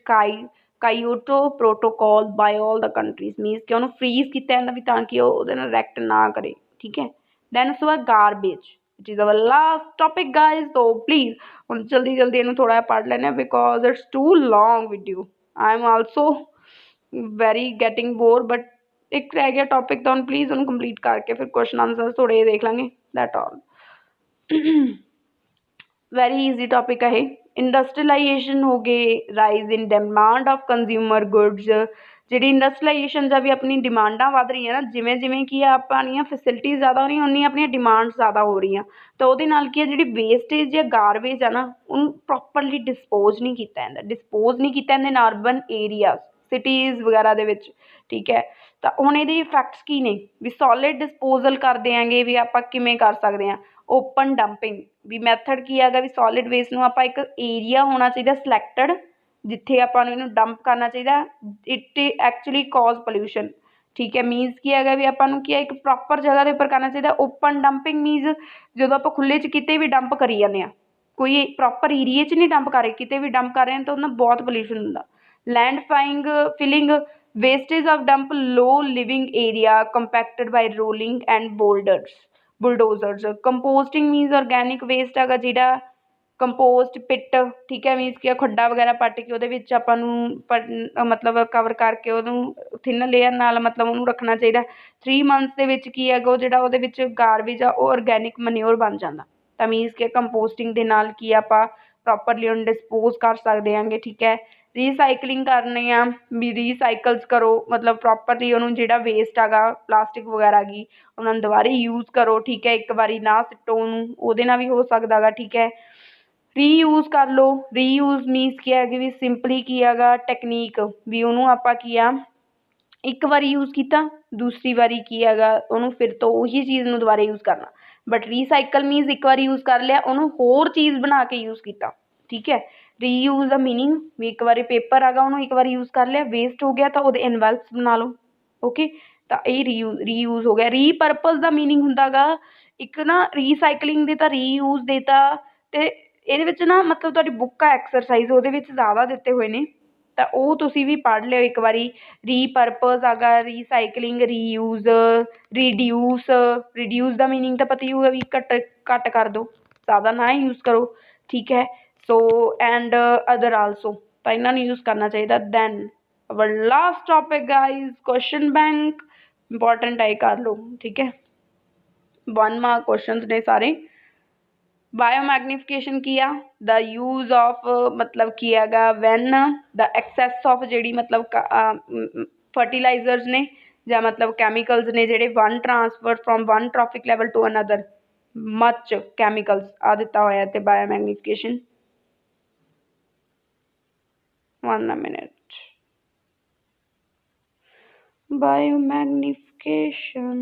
ਕਾਈਓਟੋ ਪ੍ਰੋਟੋਕੋਲ ਬਾਈ ਆਲ ਦ ਕੰਟਰੀਜ਼ ਮੀਨਸ ਕਿ ਉਹਨੂੰ ਫਰੀਜ਼ ਕੀਤਾ ਜਾਂਦਾ ਵੀ ਤਾਂ ਕਿ ਉਹ ਉਹਦੇ ਨਾਲ ਰਿਐਕਟ ਨਾ ਕਰੇ, ਠੀਕ ਹੈ। ਦੈਨ ਉਸ ਤੋਂ ਬਾਅਦ garbage which is our last topic guys. So please ਹੁਣ ਜਲਦੀ ਜਲਦੀ ਇਹਨੂੰ ਥੋੜਾ ਜਿਹਾ ਪੜ੍ਹ ਲੈਂਦੇ ਹਾਂ because it's too long video. I am also very getting bore but ਇੱਕ ਰਹਿ ਗਿਆ ਟੋਪਿਕ ਤਾਂ ਹੁਣ ਪਲੀਜ਼ ਉਹਨੂੰ ਕੰਪਲੀਟ ਕਰਕੇ ਫਿਰ ਕੁਐਸਚਨ ਆਨਸਰ ਥੋੜ੍ਹੇ ਜਿਹੇ ਦੇਖ ਲਾਂਗੇ, that all. Very easy topic ਹੈ ਇਹ। ਇੰਡਸਟਰੀਲਾਈਜੇਸ਼ਨ ਹੋ ਗਏ, rise in demand of consumer goods. ਜਿਹੜੀ ਇੰਡਸਟਰੀਲਾਈਜੇਸ਼ਨ ਜਾਂ ਵੀ ਆਪਣੀ ਡਿਮਾਂਡਾਂ ਵੱਧ ਰਹੀਆਂ ਨਾ, ਜਿਵੇਂ ਜਿਵੇਂ ਕੀ ਆ ਆਪਣੀਆਂ ਫੈਸਿਲਿਟੀਜ਼ ਜ਼ਿਆਦਾ ਹੋ ਰਹੀਆਂ ਉਨੀਆਂ ਆਪਣੀਆਂ ਡਿਮਾਂਡਸ ਜ਼ਿਆਦਾ ਹੋ ਰਹੀਆਂ, ਤਾਂ ਉਹਦੇ ਨਾਲ ਕੀ ਆ ਜਿਹੜੀ ਵੇਸਟੇਜ ਜਾਂ ਗਾਰਬੇਜ ਆ ਨਾ ਉਹਨੂੰ ਪ੍ਰੋਪਰਲੀ ਡਿਸਪੋਜ਼ ਨਹੀਂ ਕੀਤਾ ਜਾਂਦਾ, ਡਿਸਪੋਜ਼ ਨਹੀਂ ਕੀਤਾ ਜਾਂਦਾ ਇਨ ਅਰਬਨ ਏਰੀਆਜ਼ ਸਿਟੀਜ਼ ਵਗੈਰਾ ਦੇ ਵਿੱਚ, ਠੀਕ ਹੈ। ਤਾਂ ਹੁਣ ਇਹਦੇ ਇਫੈਕਟਸ ਕੀ ਨੇ ਵੀ ਸੋਲਿਡ ਡਿਸਪੋਜ਼ਲ ਕਰਦੇ ਆਂਗੇ ਵੀ ਆਪਾਂ ਕਿਵੇਂ ਕਰ ਸਕਦੇ ਹਾਂ। ਓਪਨ ਡੰਪਿੰਗ ਵੀ ਮੈਥਡ ਕੀ ਹੈਗਾ ਵੀ ਸੋਲਿਡ ਵੇਸਟ ਨੂੰ ਆਪਾਂ ਇੱਕ ਏਰੀਆ ਹੋਣਾ ਚਾਹੀਦਾ ਸਿਲੈਕਟਡ ਜਿੱਥੇ ਆਪਾਂ ਨੂੰ ਇਹਨੂੰ ਡੰਪ ਕਰਨਾ ਚਾਹੀਦਾ। ਇਟ ਐਕਚੁਅਲੀ ਕਾਜ਼ ਪੋਲਿਊਸ਼ਨ, ਠੀਕ ਹੈ। ਮੀਨਸ ਕੀ ਹੈਗਾ ਵੀ ਆਪਾਂ ਨੂੰ ਕੀ ਹੈ ਇੱਕ ਪ੍ਰੋਪਰ ਜਗ੍ਹਾ ਦੇ ਉੱਪਰ ਕਰਨਾ ਚਾਹੀਦਾ। ਓਪਨ ਡੰਪਿੰਗ ਮੀਨਸ ਜਦੋਂ ਆਪਾਂ ਖੁੱਲ੍ਹੇ 'ਚ ਕਿਤੇ ਵੀ ਡੰਪ ਕਰੀ ਜਾਂਦੇ ਹਾਂ, ਕੋਈ ਪ੍ਰੋਪਰ ਏਰੀਏ 'ਚ ਨਹੀਂ ਡੰਪ ਕਰ ਰਹੇ, ਕਿਤੇ ਵੀ ਡੰਪ ਕਰ ਰਹੇ ਹਾਂ ਤਾਂ ਉਹਦੇ ਨਾਲ ਬਹੁਤ ਪੋਲਿਊਸ਼ਨ ਹੁੰਦਾ। Land filling wastage of dump low living area compacted by rolling and bulldozers। Composting means organic waste ਹੈਗਾ ਜਿਹੜਾ ਕੰਪੋਸਟ ਪਿੱਟ, ਠੀਕ ਹੈ। ਮੀਨਸ ਕਿ ਖੱਡਾ ਵਗੈਰਾ ਪੱਟ ਕੇ ਉਹਦੇ ਵਿੱਚ ਆਪਾਂ ਨੂੰ ਮਤਲਬ ਕਵਰ ਕਰਕੇ ਉਹਨੂੰ ਥਿਨ ਲੇਅਰ ਨਾਲ ਮਤਲਬ ਉਹਨੂੰ ਰੱਖਣਾ ਚਾਹੀਦਾ। 3 months ਦੇ ਵਿੱਚ ਕੀ ਹੈਗਾ ਉਹ ਜਿਹੜਾ ਉਹਦੇ ਵਿੱਚ ਗਾਰਬੇਜ ਆ ਉਹ ਆਰਗੈਨਿਕ ਮਨਿਓਰ ਬਣ ਜਾਂਦਾ। ਤਾਂ ਮੀਨਸ ਕਿ ਕੰਪੋਸਟਿੰਗ ਦੇ ਨਾਲ ਕੀ ਆਪਾਂ ਪ੍ਰੋਪਰਲੀ ਉਹਨੂੰ ਡਿਸਪੋਜ਼ ਕਰ ਸਕਦੇ ਆਂਗੇ, ਠੀਕ ਹੈ। ਰੀਸਾਈਕਲਿੰਗ ਕਰਨੀ ਆ ਵੀ ਰੀਸਾਈਕਲਸ ਕਰੋ ਮਤਲਬ ਪ੍ਰੋਪਰਲੀ ਉਹਨੂੰ ਜਿਹੜਾ ਵੇਸਟ ਹੈਗਾ ਪਲਾਸਟਿਕ ਵਗੈਰਾ ਗਈ ਉਹਨਾਂ ਨੂੰ ਦੁਬਾਰਾ ਯੂਜ਼ ਕਰੋ, ਠੀਕ ਹੈ। ਇੱਕ ਵਾਰੀ ਨਾ ਸਿੱਟੋ ਉਹਨੂੰ, ਉਹਦੇ ਨਾਲ ਵੀ ਹੋ ਸਕਦਾ ਗਾ, ਠੀਕ ਹੈ। ਰੀਯੂਜ਼ ਕਰ ਲਓ। ਰੀਯੂਜ਼ ਮੀਨਸ ਕੀ ਹੈਗੀ ਵੀ ਸਿੰਪਲੀ ਕੀ ਹੈਗਾ ਟੈਕਨੀਕ ਵੀ ਉਹਨੂੰ ਆਪਾਂ ਕੀ ਆ ਇੱਕ ਵਾਰੀ ਯੂਜ਼ ਕੀਤਾ, ਦੂਸਰੀ ਵਾਰੀ ਕੀ ਹੈਗਾ ਉਹਨੂੰ ਫਿਰ ਤੋਂ ਉਹੀ ਚੀਜ਼ ਨੂੰ ਦੁਬਾਰਾ ਯੂਜ਼ ਕਰਨਾ। ਬਟ ਰੀਸਾਈਕਲ ਮੀਨਸ ਇੱਕ ਵਾਰੀ ਯੂਜ਼ ਕਰ ਲਿਆ ਉਹਨੂੰ ਹੋਰ ਚੀਜ਼ ਬਣਾ ਕੇ ਯੂਜ਼ ਕੀਤਾ, ਠੀਕ ਹੈ। ਰੀਯੂਜ਼ ਦਾ ਮੀਨਿੰਗ ਵੀ ਇੱਕ ਵਾਰੀ ਪੇਪਰ ਹੈਗਾ ਉਹਨੂੰ ਇੱਕ ਵਾਰੀ ਯੂਜ਼ ਕਰ ਲਿਆ, ਵੇਸਟ ਹੋ ਗਿਆ ਤਾਂ ਉਹਦੇ ਇਨਵੈਲਪਸ ਬਣਾ ਲਓ, ਓਕੇ। ਤਾਂ ਇਹ ਰੀਯੂਜ਼ ਹੋ ਗਿਆ। ਰੀਪਰਪਸ ਦਾ ਮੀਨਿੰਗ ਹੁੰਦਾ ਗਾ ਇੱਕ ਨਾ ਰੀਸਾਈਕਲਿੰਗ ਦੇ ਤਾਂ ਰੀਯੂਜ਼ ਦੇ ਤਾਂ ਅਤੇ ਇਹਦੇ ਵਿੱਚ ਨਾ ਮਤਲਬ ਤੁਹਾਡੀ ਬੁੱਕ ਆ ਐਕਸਰਸਾਈਜ਼ ਉਹਦੇ ਵਿੱਚ ਜ਼ਿਆਦਾ ਦਿੱਤੇ ਹੋਏ ਨੇ ਤਾਂ ਉਹ ਤੁਸੀਂ ਵੀ ਪੜ੍ਹ ਲਿਓ ਇੱਕ ਵਾਰੀ। ਰੀਪਰਪਸ ਹੈਗਾ, ਰੀਸਾਈਕਲਿੰਗ, ਰੀਯੂਜ਼, ਰਿਡਿਊਸ ਦਾ ਮੀਨਿੰਗ ਤਾਂ ਪਤਾ ਹੀ ਹੋਊਗਾ ਵੀ ਘੱਟ ਕਰ ਦਿਓ, ਜ਼ਿਆਦਾ ਨਾ ਯੂਜ਼ ਕਰੋ, ਠੀਕ ਹੈ। ਸੋ ਐਂਡ ਅਦਰ ਆਲਸੋ ਤਾਂ ਇਹਨਾਂ ਨੂੰ ਯੂਜ਼ ਕਰਨਾ ਚਾਹੀਦਾ। Then our last topic guys question bank important ਹੈ, ਕਰ ਲਓ, ਠੀਕ ਹੈ। 1 mark ਕੁਐਸਚਨਸ ਨੇ ਸਾਰੇ। ਬਾਇਓਮੈਗਨੀਫਿਕੇਸ਼ਨ ਕੀ ਆ ਦਾ ਯੂਜ਼ ਆਫ ਮਤਲਬ ਕੀ ਹੈਗਾ ਵੈਨ ਦਾ ਐਕਸੈਸ ਆਫ ਜਿਹੜੀ ਮਤਲਬ ਫਰਟੀਲਾਈਜ਼ਰਸ ਨੇ ਜਾਂ ਮਤਲਬ ਕੈਮੀਕਲਸ ਨੇ ਜਿਹੜੇ one transfer from one trophic level to another much chemicals ਆ ਦਿੱਤਾ ਹੋਇਆ ਤੇ ਬਾਇਓਮੈਗਨੀਫਿਕੇਸ਼ਨ। 1 minute ਬਾਇਓਮੈਗਨੀਫਿਕੇਸ਼ਨ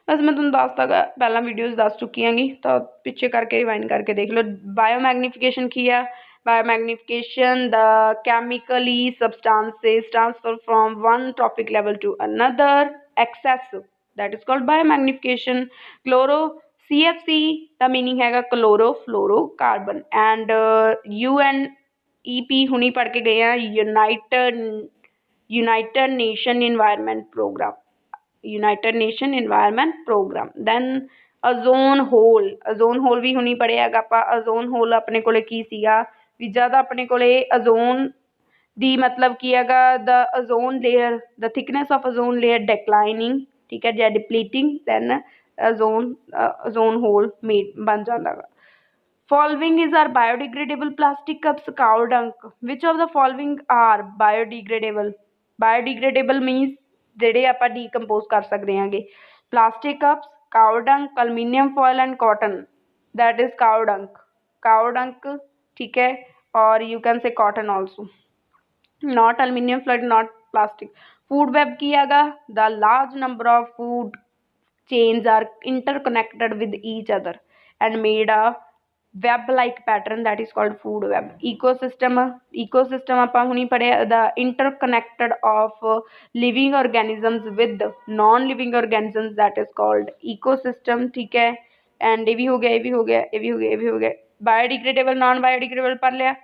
ਬਸ ਮੈਂ ਤੁਹਾਨੂੰ ਦੱਸਤਾ ਗਾ ਪਹਿਲਾਂ ਵੀਡੀਓਜ਼ ਦੱਸ ਚੁੱਕੀ ਹੈਗੀ ਤਾਂ ਪਿੱਛੇ ਕਰਕੇ ਰਿਵਾਈਂਡ ਕਰਕੇ ਦੇਖ ਲਓ। ਬਾਇਓਮੈਗਨੀਫਿਕੇਸ਼ਨ ਕੀ ਆ ਬਾਇਓਮੈਗਨੀਫਿਕੇਸ਼ਨ ਦਾ chemically substances transfer from one trophic level to another excess that is called biomagnification। chloro CFC ਦਾ ਮੀਨਿੰਗ ਹੈਗਾ chloro fluoro carbon and UNEP ਹੁਣੀ ਪੜ੍ਹ ਕੇ ਗਏ ਆ united nation environment programme. Then ozone hole ਵੀ ਹੁਣੀ ਪੜ੍ਹਿਆ ਹੈਗਾ ਆਪਾਂ। ਓਜ਼ੋਨ ਹੋਲ ਆਪਣੇ ਕੋਲੇ ਕੀ ਸੀਗਾ ਵੀ ਜਦ ਆਪਣੇ ਕੋਲੇ ਓਜ਼ੋਨ ਦੀ ਮਤਲਬ ਕੀ ਹੈਗਾ ਦਾ ਓਜ਼ੋਨ ਲੇਅਰ ਦਾ thickness of ozone layer declining, ਠੀਕ ਹੈ, ਜਾਂ ਡਿਪਲੀਟਿੰਗ ਦੈਨ ਓਜ਼ੋਨ ਹੋਲ ਬਣ ਜਾਂਦਾ ਗਾ। Following is our biodegradable plastic cups, cow dung. Which of the following are biodegradable? Biodegradable means ਜਿਹੜੇ ਆਪਾਂ ਡੀਕੰਪੋਜ਼ ਕਰ ਸਕਦੇ ਹਾਂਗੇ। Plastic cups, cow dung, aluminium foil and cotton. That is cow dung, ਠੀਕ ਹੈ, or you can say cotton also. Not aluminium foil, not plastic. Food web ਕੀ ਹੈਗਾ the large number of food chains are interconnected with each other and made a web like pattern that is called food web। ecosystem ਆਪਾਂ ਹੁਣੀ ਪੜ੍ਹਿਆ the interconnected of living organisms with non living organisms that is called ecosystem, ਠੀਕ ਹੈ। And ये भी हो गया, ये भी हो गया, ये भी हो गया, ये भी हो गया। बायोडिग्रेडेबल, नॉन बायोडिग्रेडेबल पढ़ लिया।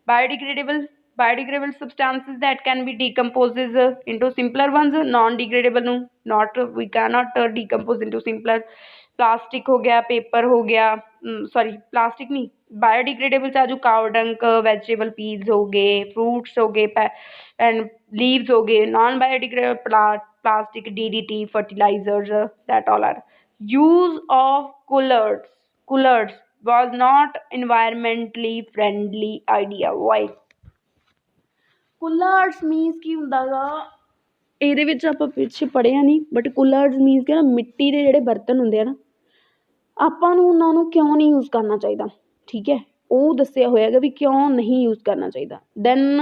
Biodegradable, biodegradable substances that can be decomposes into simpler ones, non degradable ਨੂੰ not we cannot decompose into simpler। Plastic हो गया, पेपर हो गया, सॉरी प्लास्टिक नहीं, बायोडिग्रेडेबल चाजू काव डंक, वेजिटेबल पील्स हो गए, फ्रूट्स हो गए एंड लीव्स हो गए। Non biodegradable plastic, DDT, fertilisers, that all are use of coolers was not environmentally friendly idea। why? Coolers means ਕੀ ਹੁੰਦਾ ਗਾ, ਇਹਦੇ ਵਿੱਚ ਆਪਾਂ ਪਿੱਛੇ ਪੜ੍ਹਿਆ ਨਹੀਂ, ਬਟ ਕੁਲਰਸ ਮੀਨਸ ਕਿ ਨਾ ਮਿੱਟੀ ਦੇ ਜਿਹੜੇ ਬਰਤਨ ਹੁੰਦੇ ਆ ਨਾ, ਆਪਾਂ ਨੂੰ ਉਹਨਾਂ ਨੂੰ ਕਿਉਂ ਨਹੀਂ ਯੂਜ਼ ਕਰਨਾ ਚਾਹੀਦਾ, ਠੀਕ ਹੈ, ਉਹ ਦੱਸਿਆ ਹੋਇਆ ਹੈਗਾ ਵੀ ਕਿਉਂ ਨਹੀਂ ਯੂਜ਼ ਕਰਨਾ ਚਾਹੀਦਾ। ਦੈਨ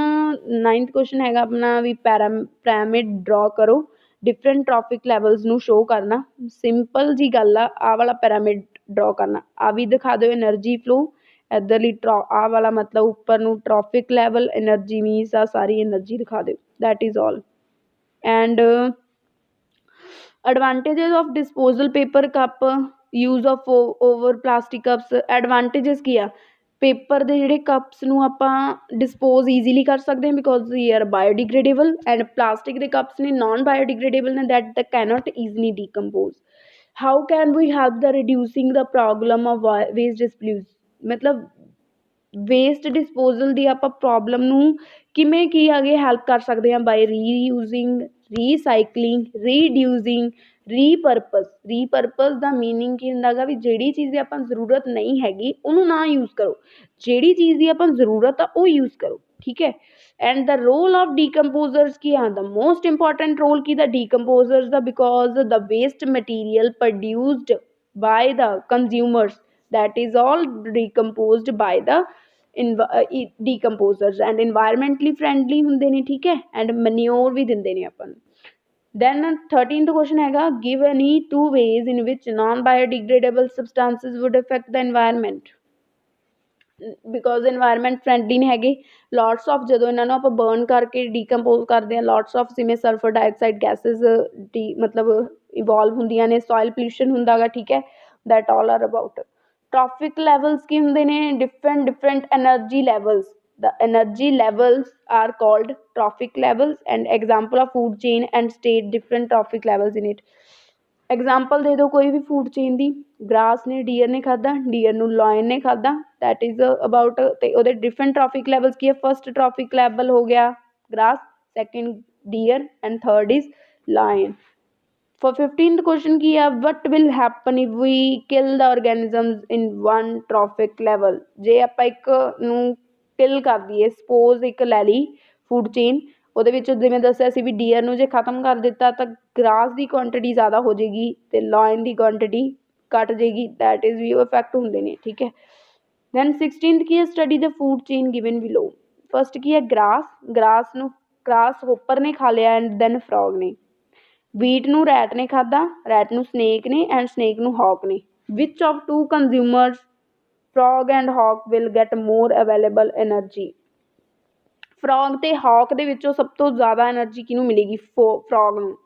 9th ਕੁਐਸਚਨ ਹੈਗਾ ਆਪਣਾ ਵੀ ਪਿਰਾਮਿਡ ਡਰਾ ਕਰੋ, ਡਿਫਰੈਂਟ ਟ੍ਰੋਫਿਕ ਲੈਵਲਸ ਨੂੰ ਸ਼ੋ ਕਰਨਾ। ਸਿੰਪਲ ਜੀ ਗੱਲ ਆ, ਆਹ ਵਾਲਾ ਪਿਰਾਮਿਡ ਡਰਾ ਕਰਨਾ, ਆ ਵੀ ਦਿਖਾ ਦਿਓ એનર્ਜੀ ਫਲੋ, ਇੱਧਰਲੀ ਆਹ ਵਾਲਾ ਮਤਲਬ ਉੱਪਰ ਨੂੰ ਟ੍ਰੋਫਿਕ ਲੈਵਲ, એનર્ਜੀ ਮੀਨਸ ਆ ਸਾਰੀ એનર્ਜੀ ਦਿਖਾ ਦਿਓ, that is all. And advantages of disposal paper cup, use of over plastic cups. Advantages की आ, पेपर ਦੇ ਜਿਹੜੇ ਕੱਪਸ ਨੂੰ ਆਪਾਂ ਡਿਸਪੋਜ਼ ਈਜ਼ੀਲੀ ਕਰ ਸਕਦੇ ਹਾਂ because they are biodegradable, and plastic ਦੇ ਕੱਪਸ ਨੇ ਨਾਨ ਬਾਇਓਡੀਗ੍ਰੇਡੇਬਲ ਨੇ that cannot easily decompose. How can we help the reducing the problem of waste dispose, ਮਤਲਬ ਵੇਸਟ ਡਿਸਪੋਜ਼ਲ ਦੀ ਆਪਾਂ ਪ੍ਰੋਬਲਮ ਨੂੰ ਕਿਵੇਂ ਕੀ ਆਗੇ ਹੈਲਪ ਕਰ ਸਕਦੇ ਹਾਂ, ਬਾਈ ਰੀਯੂਜ਼ਿੰਗ, ਰੀਸਾਈਕਲਿੰਗ, ਰੀਡਿਊਸਿੰਗ, ਰੀਪਰਪਸ ਦਾ ਮੀਨਿੰਗ ਕੀ ਹੁੰਦਾ ਗਾ ਵੀ ਜਿਹੜੀ ਚੀਜ਼ ਦੀ ਆਪਾਂ ਜ਼ਰੂਰਤ ਨਹੀਂ ਹੈਗੀ ਉਹਨੂੰ ਨਾ ਯੂਜ਼ ਕਰੋ, ਜਿਹੜੀ ਚੀਜ਼ ਦੀ ਆਪਾਂ ਜ਼ਰੂਰਤ ਆ ਉਹ ਯੂਜ਼ ਕਰੋ, ਠੀਕ ਹੈ। And the role of decomposers ਕੀ ਆ, ਦ ਮੋਸਟ ਇੰਪੋਰਟੈਂਟ ਰੋਲ ਕੀ ਦਾ ਡੀਕੰਪੋਜ਼ਰਸ ਦਾ, because the waste material produced by the consumers that is all decomposed by the decomposers and environmentally friendly ਹੁੰਦੇ ਨੇ, ਠੀਕ ਹੈ, and manure ਵੀ ਦਿੰਦੇ ਨੇ ਆਪਾਂ ਨੂੰ। then 13th question ਹੈਗਾ, give any two ways in which non biodegradable substances would affect the environment, because environment friendly ਨਹੀਂ ਹੈਗੇ। ਲੋਟਸ ਆਫ ਜਦੋਂ ਇਹਨਾਂ ਨੂੰ ਆਪਾਂ ਬਰਨ ਕਰਕੇ ਡੀਕੰਪੋਜ਼ ਕਰਦੇ ਹਾਂ, ਲੋਟਸ ਆਫ ਜਿਵੇਂ ਸਲਫਰ ਡਾਈਆਕਸਾਈਡ ਗੈਸਿਸ ਮਤਲਬ ਇਵੋਲਵ ਹੁੰਦੀਆਂ ਨੇ, ਸੋਇਲ ਪੋਲਿਊਸ਼ਨ ਹੁੰਦਾ ਗਾ, ਠੀਕ ਹੈ, that all are about. Trophic levels ਕੀ ਹੁੰਦੇ ਨੇ, different energy levels, the energy levels are called trophic levels, and example of food chain and state different trophic levels in it। Example ਦੇ ਦਿਓ ਕੋਈ ਵੀ ਫੂਡ ਚੇਨ ਦੀ, grass ਨੇ dear ਨੇ ਖਾਧਾ, dear ਨੂੰ ਲਾਇਨ ਨੇ ਖਾਧਾ, ਦੈਟ ਇਜ਼ ਅਬਾਊਟ, ਅਤੇ ਉਹਦੇ ਡਿਫਰੈਂਟ ਟ੍ਰੋਫਿਕ ਲੈਵਲਸ ਕੀ ਹੈ, ਫਸਟ ਟ੍ਰੋਫਿਕ ਲੈਵਲ ਹੋ ਗਿਆ grass, second deer, and third is lion. For 15th question ਕੀ ਆ, what will happen if we kill the organisms in one trophic level, ਜੇ ਆਪਾਂ ਇੱਕ ਨੂੰ ਕਿਲ ਕਰ ਦਈਏ, ਸਪੋਜ਼ ਇੱਕ ਲੈ ਲਈ ਫੂਡ ਚੇਨ, ਉਹਦੇ ਵਿੱਚ ਜਿਵੇਂ ਦੱਸਿਆ ਸੀ ਵੀ ਡੀਅਰ ਨੂੰ ਜੇ ਖਤਮ ਕਰ ਦਿੱਤਾ ਤਾਂ ਗ੍ਰਾਸ ਦੀ ਕੁਆਂਟਿਟੀ ਜ਼ਿਆਦਾ ਹੋ ਜਾਏਗੀ ਅਤੇ ਲਾਇਨ ਦੀ ਕੁਆਂਟਿਟੀ ਘੱਟ ਜਾਏਗੀ, ਦੈਟ ਇਜ਼ ਵੀ ਉਹ ਇਫੈਕਟ ਹੁੰਦੇ ਨੇ, ਠੀਕ ਹੈ। ਦੈਨ 16th ਕੀ ਹੈ, study the food chain given below. First ਕੀ ਹੈ, ਗ੍ਰਾਸ ਨੂੰ ਗ੍ਰਾਸ ਹੋਪਰ ਨੇ ਖਾ ਲਿਆ, ਐਂਡ ਦੈਨ ਫਰੋਗ ਨੇ। ਵੀਟ ਨੂੰ ਰੈਟ ਨੇ ਖਾਧਾ, ਰੈਟ ਨੂੰ ਸਨੇਕ ਨੇ, ਐਂਡ ਸਨੇਕ ਨੂੰ ਹੌਕ ਨੇ। Which of two consumers, frog and hawk will get more available energy. Frog ਅਤੇ ਹੌਕ ਦੇ ਵਿੱਚੋਂ ਸਭ ਤੋਂ ਜ਼ਿਆਦਾ ਐਨਰਜੀ ਕਿਹਨੂੰ ਮਿਲੇਗੀ, ਫਰੋਗ ਨੂੰ।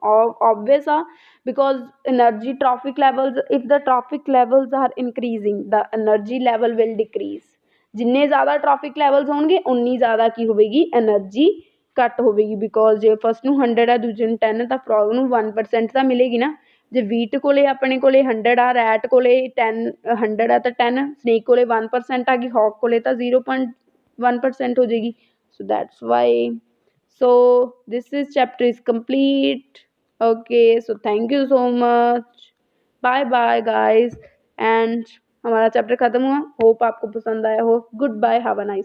ਓਬਵੀਅਸ ਆ, because energy trophic levels, if the trophic levels are increasing the energy level will decrease. ਜਿੰਨੇ ਜ਼ਿਆਦਾ ਟ੍ਰੋਫਿਕ ਲੈਵਲਸ ਹੋਣਗੇ ਉਨੀ ਜ਼ਿਆਦਾ ਕੀ ਹੋਵੇਗੀ, ਐਨਰਜੀ ਘੱਟ ਹੋਵੇਗੀ, ਬਿਕੋਜ਼ ਜੇ ਫਸਟ ਨੂੰ 100 ਆ, ਦੂਜੇ ਨੂੰ 10, ਤਾਂ ਫਰੋਗ ਨੂੰ 1% ਤਾਂ ਮਿਲੇਗੀ ਨਾ। ਜੇ ਵੀਟ ਕੋਲੇ ਆਪਣੇ ਕੋਲੇ 100 ਆ, ਰੈਟ ਕੋਲੇ 100 ਆ ਤਾਂ 10, ਸਨੇਕ ਕੋਲੇ 1% ਆ ਗਈ, ਹੌਕ ਕੋਲੇ ਤਾਂ 0.1% ਹੋ ਜਾਏਗੀ। So that's why, so this is chapter is complete। okay, so thank you so much, bye bye guys, and हमारा चैप्टर खत्म हुआ, होप आपको पसंद आया हो, goodbye, have a nice.